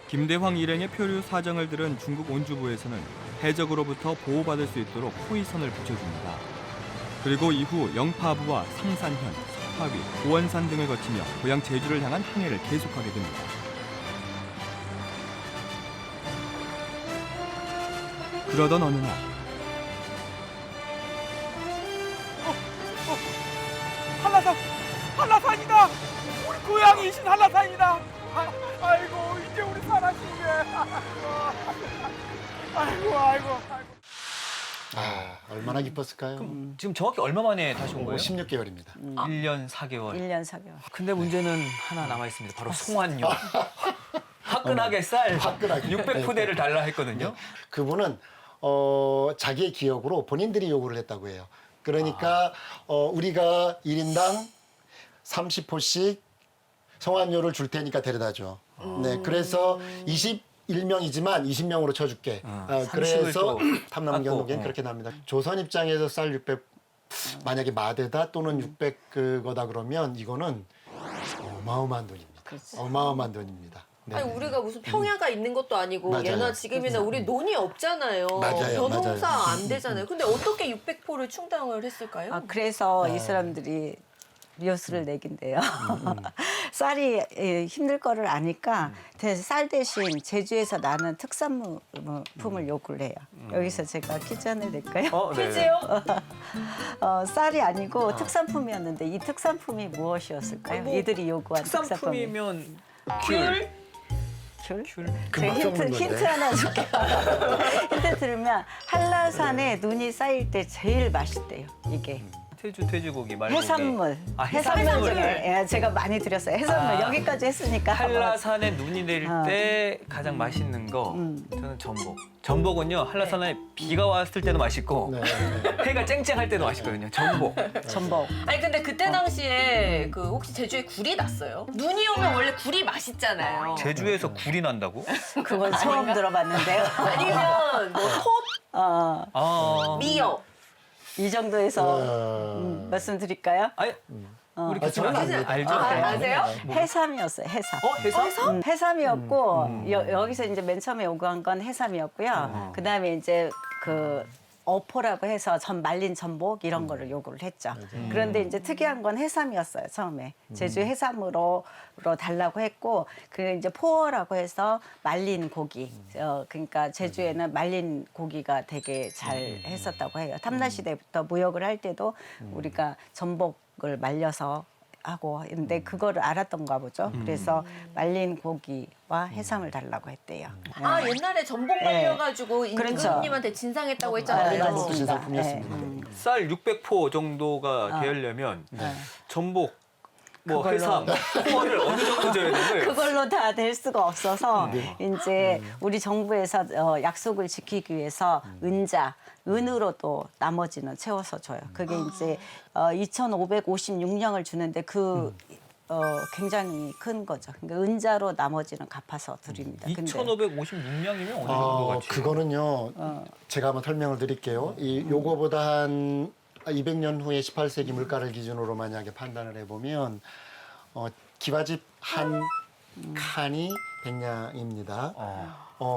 S6: 김대황 일행의 표류 사정을 들은 중국 온주부에서는 해적으로부터 보호받을 수 있도록 호위선을 붙여줍니다. 그리고 이후 영파부와 상산현, 석파위, 고원산 등을 거치며 고향 제주를 향한 항해를 계속하게 됩니다. 그러던 어느 날
S10: 한라산이다. 우리 고향이신 한라산이다. 아이고 이제 우리 사라지네. 아이고.
S3: 아, 얼마나 기뻤을까요?
S1: 지금 정확히 얼마 만에 다시 온 거예요?
S3: 16개월입니다.
S1: 1년 4개월.
S4: 1년 4개월.
S1: 근데 문제는 하나 남아 있습니다. 바로 송환료. 화끈하게 쌀
S3: 화끈하게.
S1: 600푸대를 달라 했거든요.
S3: 그분은 자기의 기억으로 본인들이 요구를 했다고 해요. 그러니까 우리가 1인당 30포씩 송환료를 줄 테니까 데려다줘. 네, 그래서 21명이지만 20명으로 쳐줄게. 그래서 탐남 경독엔 그렇게 납니다. 조선 입장에서 쌀 600, 만약에 마대다 또는 600 그거다 그러면 이거는 어마어마한 돈입니다. 어마어마한 돈입니다. 네.
S2: 아니 우리가 무슨 평야가 있는 것도 아니고
S3: 맞아요.
S2: 예나 지금이나 우리 논이 없잖아요.
S3: 맞아요.
S2: 벼농사
S3: 맞아요.
S2: 안 되잖아요. 근데 어떻게 600포를 충당을 했을까요?
S4: 아, 그래서 이 사람들이 묘수를 내긴대요. 쌀이 힘들 거를 아니까 쌀 대신 제주에서 나는 특산품을 요구를 해요. 여기서 제가 퀴즈 하나 낼까요?
S2: 퀴즈요?
S4: 쌀이 아니고 특산품이었는데 이 특산품이 무엇이었을까요? 이들이 요구한 특산품이.
S1: 특산품이면
S2: 귤?
S4: 귤?
S3: 금방
S4: 제가
S3: 써먹는 건데.
S4: 힌트 하나 줄게요. 힌트 들으면 한라산에 눈이 쌓일 때 제일 맛있대요. 이게.
S1: 돼지고기 말고
S4: 해산물.
S1: 아,
S4: 해산물
S1: 해산물.
S4: 중에 예, 제가 많이 드렸어요. 해산물 여기까지 했으니까.
S1: 한라산에 눈이 내릴 때 가장 맛있는 거 저는 전복. 전복은요 한라산에 비가 왔을 때도 맛있고 해가 쨍쨍할 때도 맛있거든요. 전복.
S4: 전복.
S2: 아니 근데 그때 당시에 그 혹시 제주에 굴이 났어요? 눈이 오면 원래 굴이 맛있잖아요.
S1: 제주에서 굴이 난다고?
S4: 그건 처음 들어봤는데요.
S2: 아니면 뭐 톳, 미역.
S4: 이 정도에서 말씀드릴까요?
S1: 아니 우리
S3: 저는
S1: 교수님 알죠?
S2: 아세요?
S4: 해삼이었어요. 해삼.
S1: 해삼?
S4: 해삼이었고 여기서 이제 맨 처음에 요구한 건 해삼이었고요. 그다음에 이제 그 어포라고 해서 말린 전복 이런 거를 요구를 했죠. 그런데 이제 특이한 건 해삼이었어요. 처음에 제주 해삼으로 달라고 했고 그 이제 포어라고 해서 말린 고기. 그러니까 제주에는 말린 고기가 되게 잘 했었다고 해요. 탐나 시대부터 무역을 할 때도 우리가 전복을 말려서 하고 근데 그거를 알았던가 보죠. 그래서 말린 고기와 해삼을 달라고 했대요.
S2: 아 옛날에 전복 말려가지고
S4: 그렇죠.
S2: 임금님한테 진상했다고 했잖아요.
S3: 맞습니다. 신상품이었습니다.
S1: 쌀 600포 정도가 되려면 전복, 뭐 해삼, 포를 어느 정도 줘야 되고요?
S4: 그걸로 다 될 수가 없어서 이제 우리 정부에서 약속을 지키기 위해서 은으로 또 나머지는 채워서 줘요. 그게 이제 2,556냥을 주는데 굉장히 큰 거죠. 그러니까 은자로 나머지는 갚아서 드립니다.
S1: 2,556냥이면 어느 정도 같이?
S3: 그거는요. 제가 한번 설명을 드릴게요. 요거보다 한 200년 후에 18세기 물가를 기준으로 만약에 판단을 해보면 기와집 한 칸이 100냥입니다.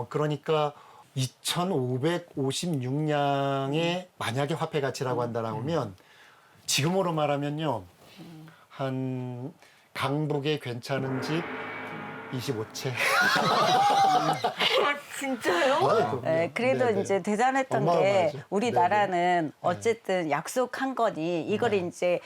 S3: 그러니까 2,556냥의 만약에 화폐 가치라고 한다라고 하면 지금으로 말하면요. 한 강북에 괜찮은 집 25채.
S2: 진짜요?
S4: 네, 그래도
S3: 네네.
S4: 이제 대단했던 게
S3: 어마어마하죠.
S4: 우리나라는 어쨌든 약속한 거니 이걸 이제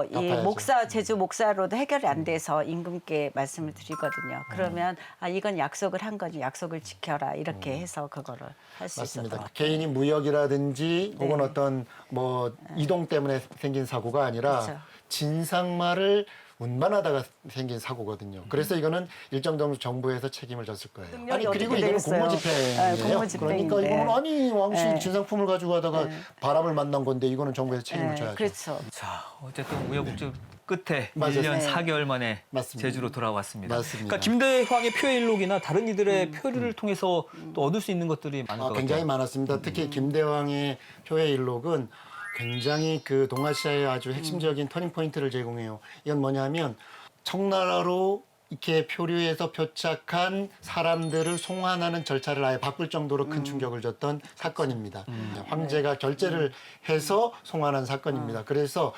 S4: 이
S3: 갚아야죠.
S4: 제주 목사로도 해결이 안 돼서 임금께 말씀을 드리거든요. 그러면 이건 약속을 한 거니 약속을 지켜라 이렇게 해서 그거를 할 수 있었던 것
S3: 맞습니다.
S4: 같아요.
S3: 개인이 무역이라든지 혹은 어떤 뭐 이동 때문에 생긴 사고가 아니라
S4: 그렇죠.
S3: 진상말을 운반하다가 생긴 사고거든요. 그래서 이거는 일정 정도 정부에서 책임을 졌을 거예요. 아니
S4: 어떻게
S3: 그리고 이거는
S4: 되겠어요?
S3: 공무집행이에요.
S4: 공무집행인데.
S3: 그러니까 이거는 아니 왕실
S4: 네.
S3: 진상품을 가지고 하다가 바람을 만난 건데 이거는 정부에서 책임을 져야죠.
S4: 그렇죠.
S1: 자, 어쨌든 우여곡절 끝에
S3: 맞아요.
S1: 1년
S4: 네.
S1: 4개월 만에
S3: 맞습니다.
S1: 제주로 돌아왔습니다.
S3: 맞습니다.
S1: 그러니까 김대황의 표일록이나 다른 이들의 표류를 통해서 또 얻을 수 있는 것들이 많을 것 같아요.
S3: 굉장히 많았습니다. 특히 김대왕의 표해일록은 굉장히 그 동아시아의 아주 핵심적인 터닝 포인트를 제공해요. 이건 뭐냐면 청나라로 이렇게 표류해서 표착한 사람들을 송환하는 절차를 아예 바꿀 정도로 큰 충격을 줬던 사건입니다. 황제가 결재를 해서 송환한 사건입니다. 그래서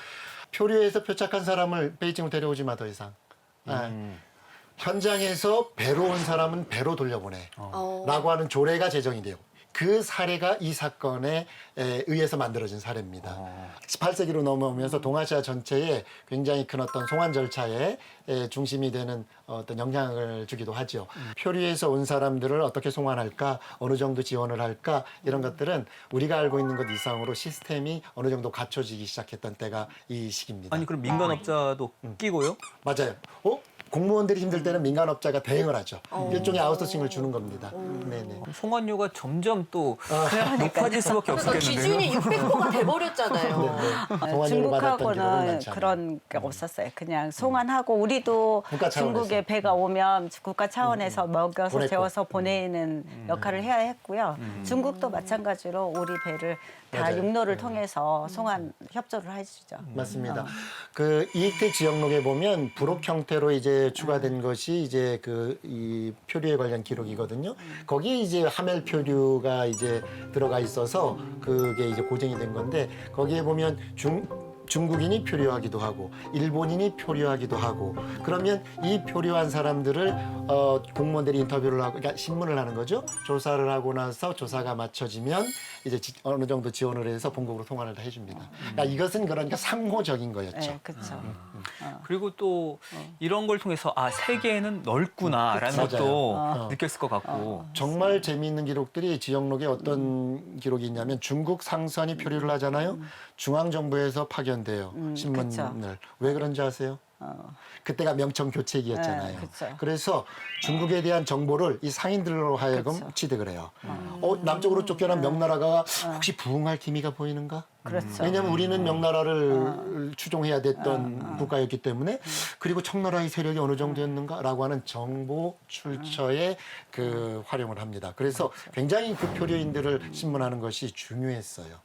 S3: 표류해서 표착한 사람을 베이징으로 데려오지 마 더 이상. 현장에서 배로 온 사람은 배로 돌려보내. 라고 하는 조례가 제정이 돼요. 그 사례가 이 사건에 의해서 만들어진 사례입니다. 18세기로 넘어오면서 동아시아 전체에 굉장히 큰 어떤 송환 절차에 중심이 되는 어떤 영향을 주기도 하죠. 표류에서 온 사람들을 어떻게 송환할까, 어느 정도 지원을 할까, 이런 것들은 우리가 알고 있는 것 이상으로 시스템이 어느 정도 갖춰지기 시작했던 때가 이 시기입니다.
S1: 아니 그럼 민간업자도 끼고요?
S3: 맞아요. 공무원들이 힘들 때는 민간업자가 대응을 하죠. 일종의 아웃소싱을 주는 겁니다. 네네.
S1: 송환료가 점점 또 높아질 수밖에
S2: 그러니까
S1: 없겠는데요.
S2: 기준이 600호가 돼버렸잖아요.
S3: 송환료를 받았던 기록은
S4: 중국하고는
S3: 많지 않아요.
S4: 그런 게 없었어요. 그냥 송환하고 우리도
S3: 국가 차원에서.
S4: 중국에 배가 오면 국가 차원에서 먹여서
S3: 보냈고.
S4: 재워서 보내는 역할을 해야 했고요. 중국도 마찬가지로 우리 배를 다
S3: 맞아요.
S4: 육로를 통해서 송환 협조를 해주죠.
S3: 맞습니다. 그 이익대 지역록에 보면 부록 형태로 이제 추가된 것이 이제 이 표류에 관련 기록이거든요. 거기에 이제 하멜 표류가 이제 들어가 있어서 그게 이제 고정이 된 건데 거기에 보면 중국인이 표류하기도 하고 일본인이 표류하기도 하고 그러면 이 표류한 사람들을 공무원들이 인터뷰를 하고 그러니까 신문을 하는 거죠. 조사를 하고 나서 조사가 맞춰지면 이제 어느 정도 지원을 해서 본국으로 통화를 다 해줍니다. 그러니까 이것은 그러니까 상호적인 거였죠.
S4: 네, 그렇죠.
S1: 그리고 또 이런 걸 통해서 세계는 넓구나라는
S3: 맞아요.
S1: 것도 느꼈을 것 같고.
S3: 정말 재미있는 기록들이 지역록에 어떤 기록이 있냐면 중국 상선이 표류를 하잖아요. 중앙정부에서 파견돼요. 신문을.
S4: 그쵸.
S3: 왜 그런지 아세요? 그때가 명청 교체기였잖아요.
S4: 네, 그쵸.
S3: 그래서 중국에 대한 정보를 이 상인들로 하여금
S4: 그쵸.
S3: 취득을 해요. 남쪽으로 쫓겨난 명나라가 혹시 부흥할 기미가 보이는가?
S4: 그렇죠.
S3: 왜냐하면 우리는 명나라를 추종해야 됐던 국가였기 때문에 그리고 청나라의 세력이 어느 정도였는가라고 하는 정보 출처에 그 활용을 합니다. 그래서 굉장히 그 표류인들을 신문하는 것이 중요했어요.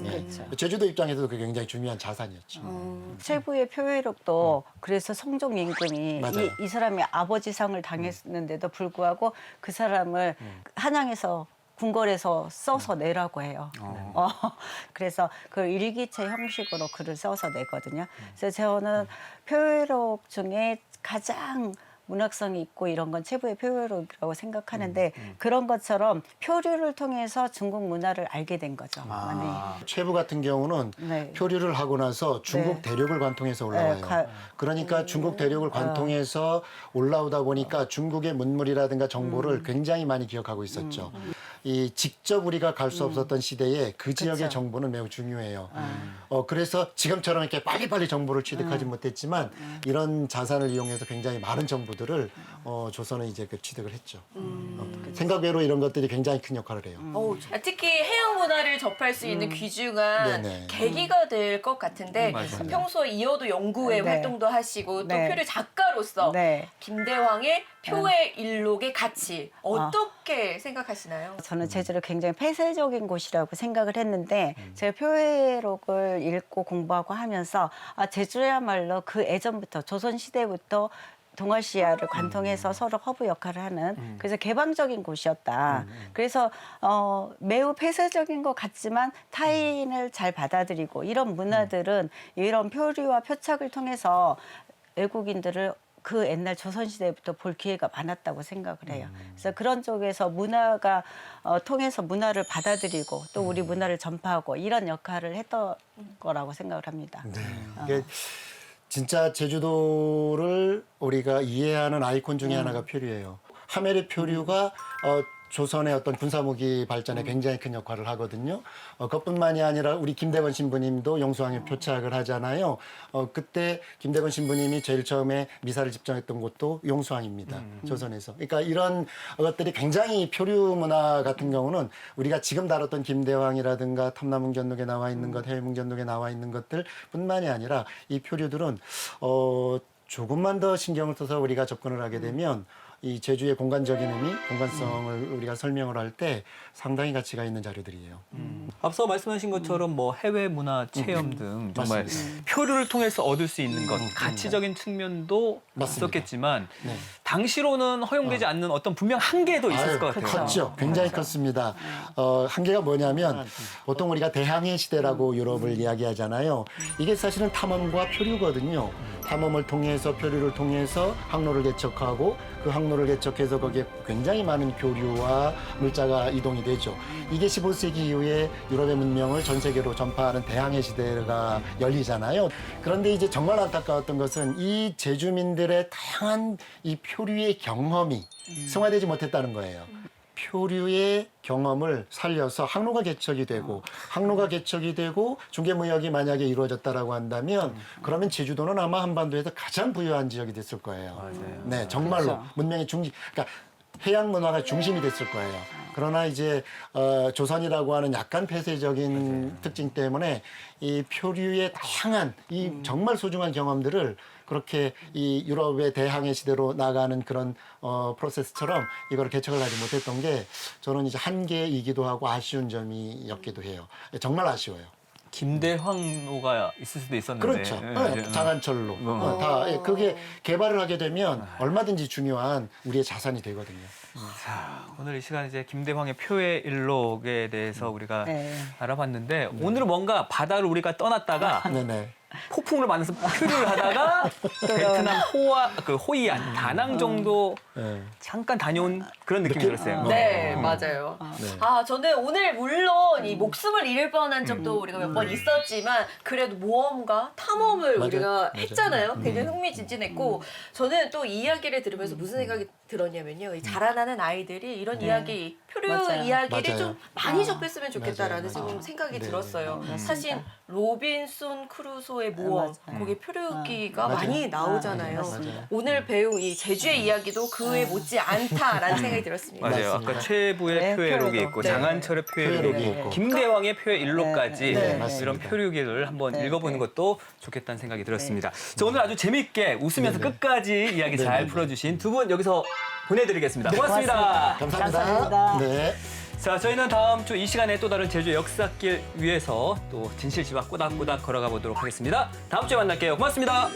S4: 그렇죠.
S3: 제주도 입장에서도 그게 굉장히 중요한 자산이었죠.
S4: 최부의 표회록도 그래서 성종 임금이
S3: 맞아요.
S4: 이 사람이 아버지상을 당했는데도 불구하고 그 사람을 한양에서 궁궐에서 써서 내라고 해요. 그래서 그 일기체 형식으로 글을 써서 내거든요. 그래서 저는 표회록 중에 가장 문학성이 있고 이런 건 최부의 표회록이라고 생각하는데 그런 것처럼 표류를 통해서 중국 문화를 알게 된 거죠.
S3: 최부 같은 경우는
S4: 네.
S3: 표류를 하고 나서 중국
S4: 네.
S3: 대륙을 관통해서 올라와요.
S4: 네,
S3: 그러니까 중국 대륙을 관통해서 올라오다 보니까 중국의 문물이라든가 정보를 굉장히 많이 기억하고 있었죠. 이 직접 우리가 갈 수 없었던 시대에 그 지역의
S4: 그쵸.
S3: 정보는 매우 중요해요. 그래서 지금처럼 이렇게 빨리빨리 정보를 취득하지 못했지만 이런 자산을 이용해서 굉장히 많은 정보들을 조선은 이제 그 취득을 했죠. 생각 외로 이런 것들이 굉장히 큰 역할을 해요.
S2: 특히 해양 문화를 접할 수 있는 귀중한
S3: 네네.
S2: 계기가 될 것 같은데
S1: 맞습니다.
S2: 평소에 이어도 연구회
S4: 네.
S2: 활동도 하시고 또
S4: 네.
S2: 표류 작가로서
S4: 네.
S2: 김대왕의 표의 일록의 가치 어떻게 생각하시나요?
S4: 저는 제주를 굉장히 폐쇄적인 곳이라고 생각을 했는데 제가 표회록을 읽고 공부하고 하면서 제주야말로 그 예전부터 조선시대부터 동아시아를 관통해서 서로 허브 역할을 하는 그래서 개방적인 곳이었다. 그래서 매우 폐쇄적인 것 같지만 타인을 잘 받아들이고 이런 문화들은 이런 표류와 표착을 통해서 외국인들을 그 옛날 조선시대부터 볼 기회가 많았다고 생각을 해요. 그래서 그런 쪽에서 문화가 통해서 문화를 받아들이고 또 우리 문화를 전파하고 이런 역할을 했던 거라고 생각을 합니다.
S3: 네. 이게 진짜 제주도를 우리가 이해하는 아이콘 중에 하나가 표류예요. 하멜의 표류가 조선의 어떤 군사무기 발전에 굉장히 큰 역할을 하거든요. 그것뿐만이 아니라 우리 김대건 신부님도 용수항에 표착을 하잖아요. 그때 김대건 신부님이 제일 처음에 미사를 집정했던 곳도 용수항입니다. 조선에서. 그러니까 이런 것들이 굉장히 표류 문화 같은 경우는 우리가 지금 다뤘던 김대왕이라든가 탐라문견록에 나와 있는 것, 해외문견록에 나와 있는 것들 뿐만이 아니라 이 표류들은 조금만 더 신경을 써서 우리가 접근을 하게 되면 이 제주의 공간적인 의미, 공간성을 우리가 설명을 할 때 상당히 가치가 있는 자료들이에요.
S1: 앞서 말씀하신 것처럼 뭐 해외 문화 체험 등 정말
S3: 맞습니다.
S1: 표류를 통해서 얻을 수 있는 것, 가치적인 측면도
S3: 맞습니다.
S1: 있었겠지만
S3: 네.
S1: 당시로는 허용되지 않는 어떤 분명 한계도 있었을 것 같아요.
S3: 컸죠. 굉장히 컸습니다. 한계가 뭐냐면 보통 우리가 대항해 시대라고 유럽을 이야기하잖아요. 이게 사실은 탐험과 표류거든요. 탐험을 통해서 표류를 통해서 항로를 개척하고 그 항로 해양로를 개척해서 거기에 굉장히 많은 교류와 물자가 이동이 되죠. 이게 15세기 이후에 유럽의 문명을 전 세계로 전파하는 대항해 시대가 열리잖아요. 그런데 이제 정말 안타까웠던 것은 이 제주민들의 다양한 이 표류의 경험이 승화되지 못했다는 거예요. 표류의 경험을 살려서 항로가 개척이 되고 중개무역이 만약에 이루어졌다라고 한다면 그러면 제주도는 아마 한반도에서 가장 부유한 지역이 됐을 거예요.
S1: 맞아요.
S3: 네, 정말로
S4: 그렇죠.
S3: 문명의 중심, 그러니까 해양 문화가 중심이 됐을 거예요. 그러나 이제 조선이라고 하는 약간 폐쇄적인 특징 때문에 이 표류의 다양한 이 정말 소중한 경험들을 그렇게 이 유럽의 대항해 시대로 나가는 그런 프로세스처럼 이걸 개척을 하지 못했던 게 저는 이제 한계이기도 하고 아쉬운 점이었기도 해요. 정말 아쉬워요.
S1: 김대황로가 있을 수도 있었는데.
S3: 그렇죠. 장안철로. 다 그게 개발을 하게 되면 얼마든지 중요한 우리의 자산이 되거든요.
S1: 자, 오늘 이 시간 이제 김대황의 표의 일록에 대해서 우리가
S4: 네.
S1: 알아봤는데 오늘은 뭔가 바다를 우리가 떠났다가
S3: 네네.
S1: 폭풍을 만나서 표류를 하다가 베트남 호이안, 다낭 정도
S3: 네.
S1: 잠깐 다녀온 그런 느낌이 들었어요.
S2: 네, 맞아요. 아, 저는 오늘 물론 이 목숨을 잃을 뻔한 적도 우리가 몇 번 있었지만 그래도 모험과 탐험을
S3: 맞아요.
S2: 우리가
S3: 맞아요.
S2: 했잖아요. 굉장히 흥미진진했고 저는 또 이 이야기를 들으면서 무슨 생각이 들었냐면요. 이 자라나는 아이들이 이런 이야기, 표류
S4: 맞아요.
S2: 이야기를
S3: 맞아요.
S2: 좀 많이 접했으면 좋겠다라는
S3: 맞아요.
S2: 좀 생각이
S3: 네.
S2: 들었어요.
S4: 맞습니다.
S2: 사실 로빈손 크루소의 모험,
S4: 맞아요.
S2: 거기에 표류기가
S3: 맞아요.
S2: 많이 나오잖아요.
S3: 맞아요.
S2: 오늘 배운 이 제주의 이야기도 그에 못지 않다라는 생각이 들었습니다.
S1: 맞아요.
S3: 맞습니다.
S1: 아까 최부의
S4: 네,
S1: 표의 일록이
S4: 표에도.
S1: 있고
S2: 네.
S1: 장한철의 표의
S3: 표의
S1: 일록이
S3: 일록이
S1: 있고
S3: 있고.
S1: 김대황의 표의 일록까지
S3: 네,
S1: 이런
S3: 맞습니다.
S1: 표류기를 한번
S4: 네,
S1: 읽어보는
S4: 네.
S1: 것도 좋겠다는 생각이 들었습니다. 자, 오늘 아주 재밌게 웃으면서 끝까지 이야기 잘 풀어주신 두 분 여기서 보내드리겠습니다. 고맙습니다.
S3: 감사합니다. 네.
S1: 자, 저희는 다음 주 이 시간에 또 다른 제주 역사길 위해서 또 진실지와 꼬닥꼬닥 걸어가 보도록 하겠습니다. 다음 주에 만날게요. 고맙습니다.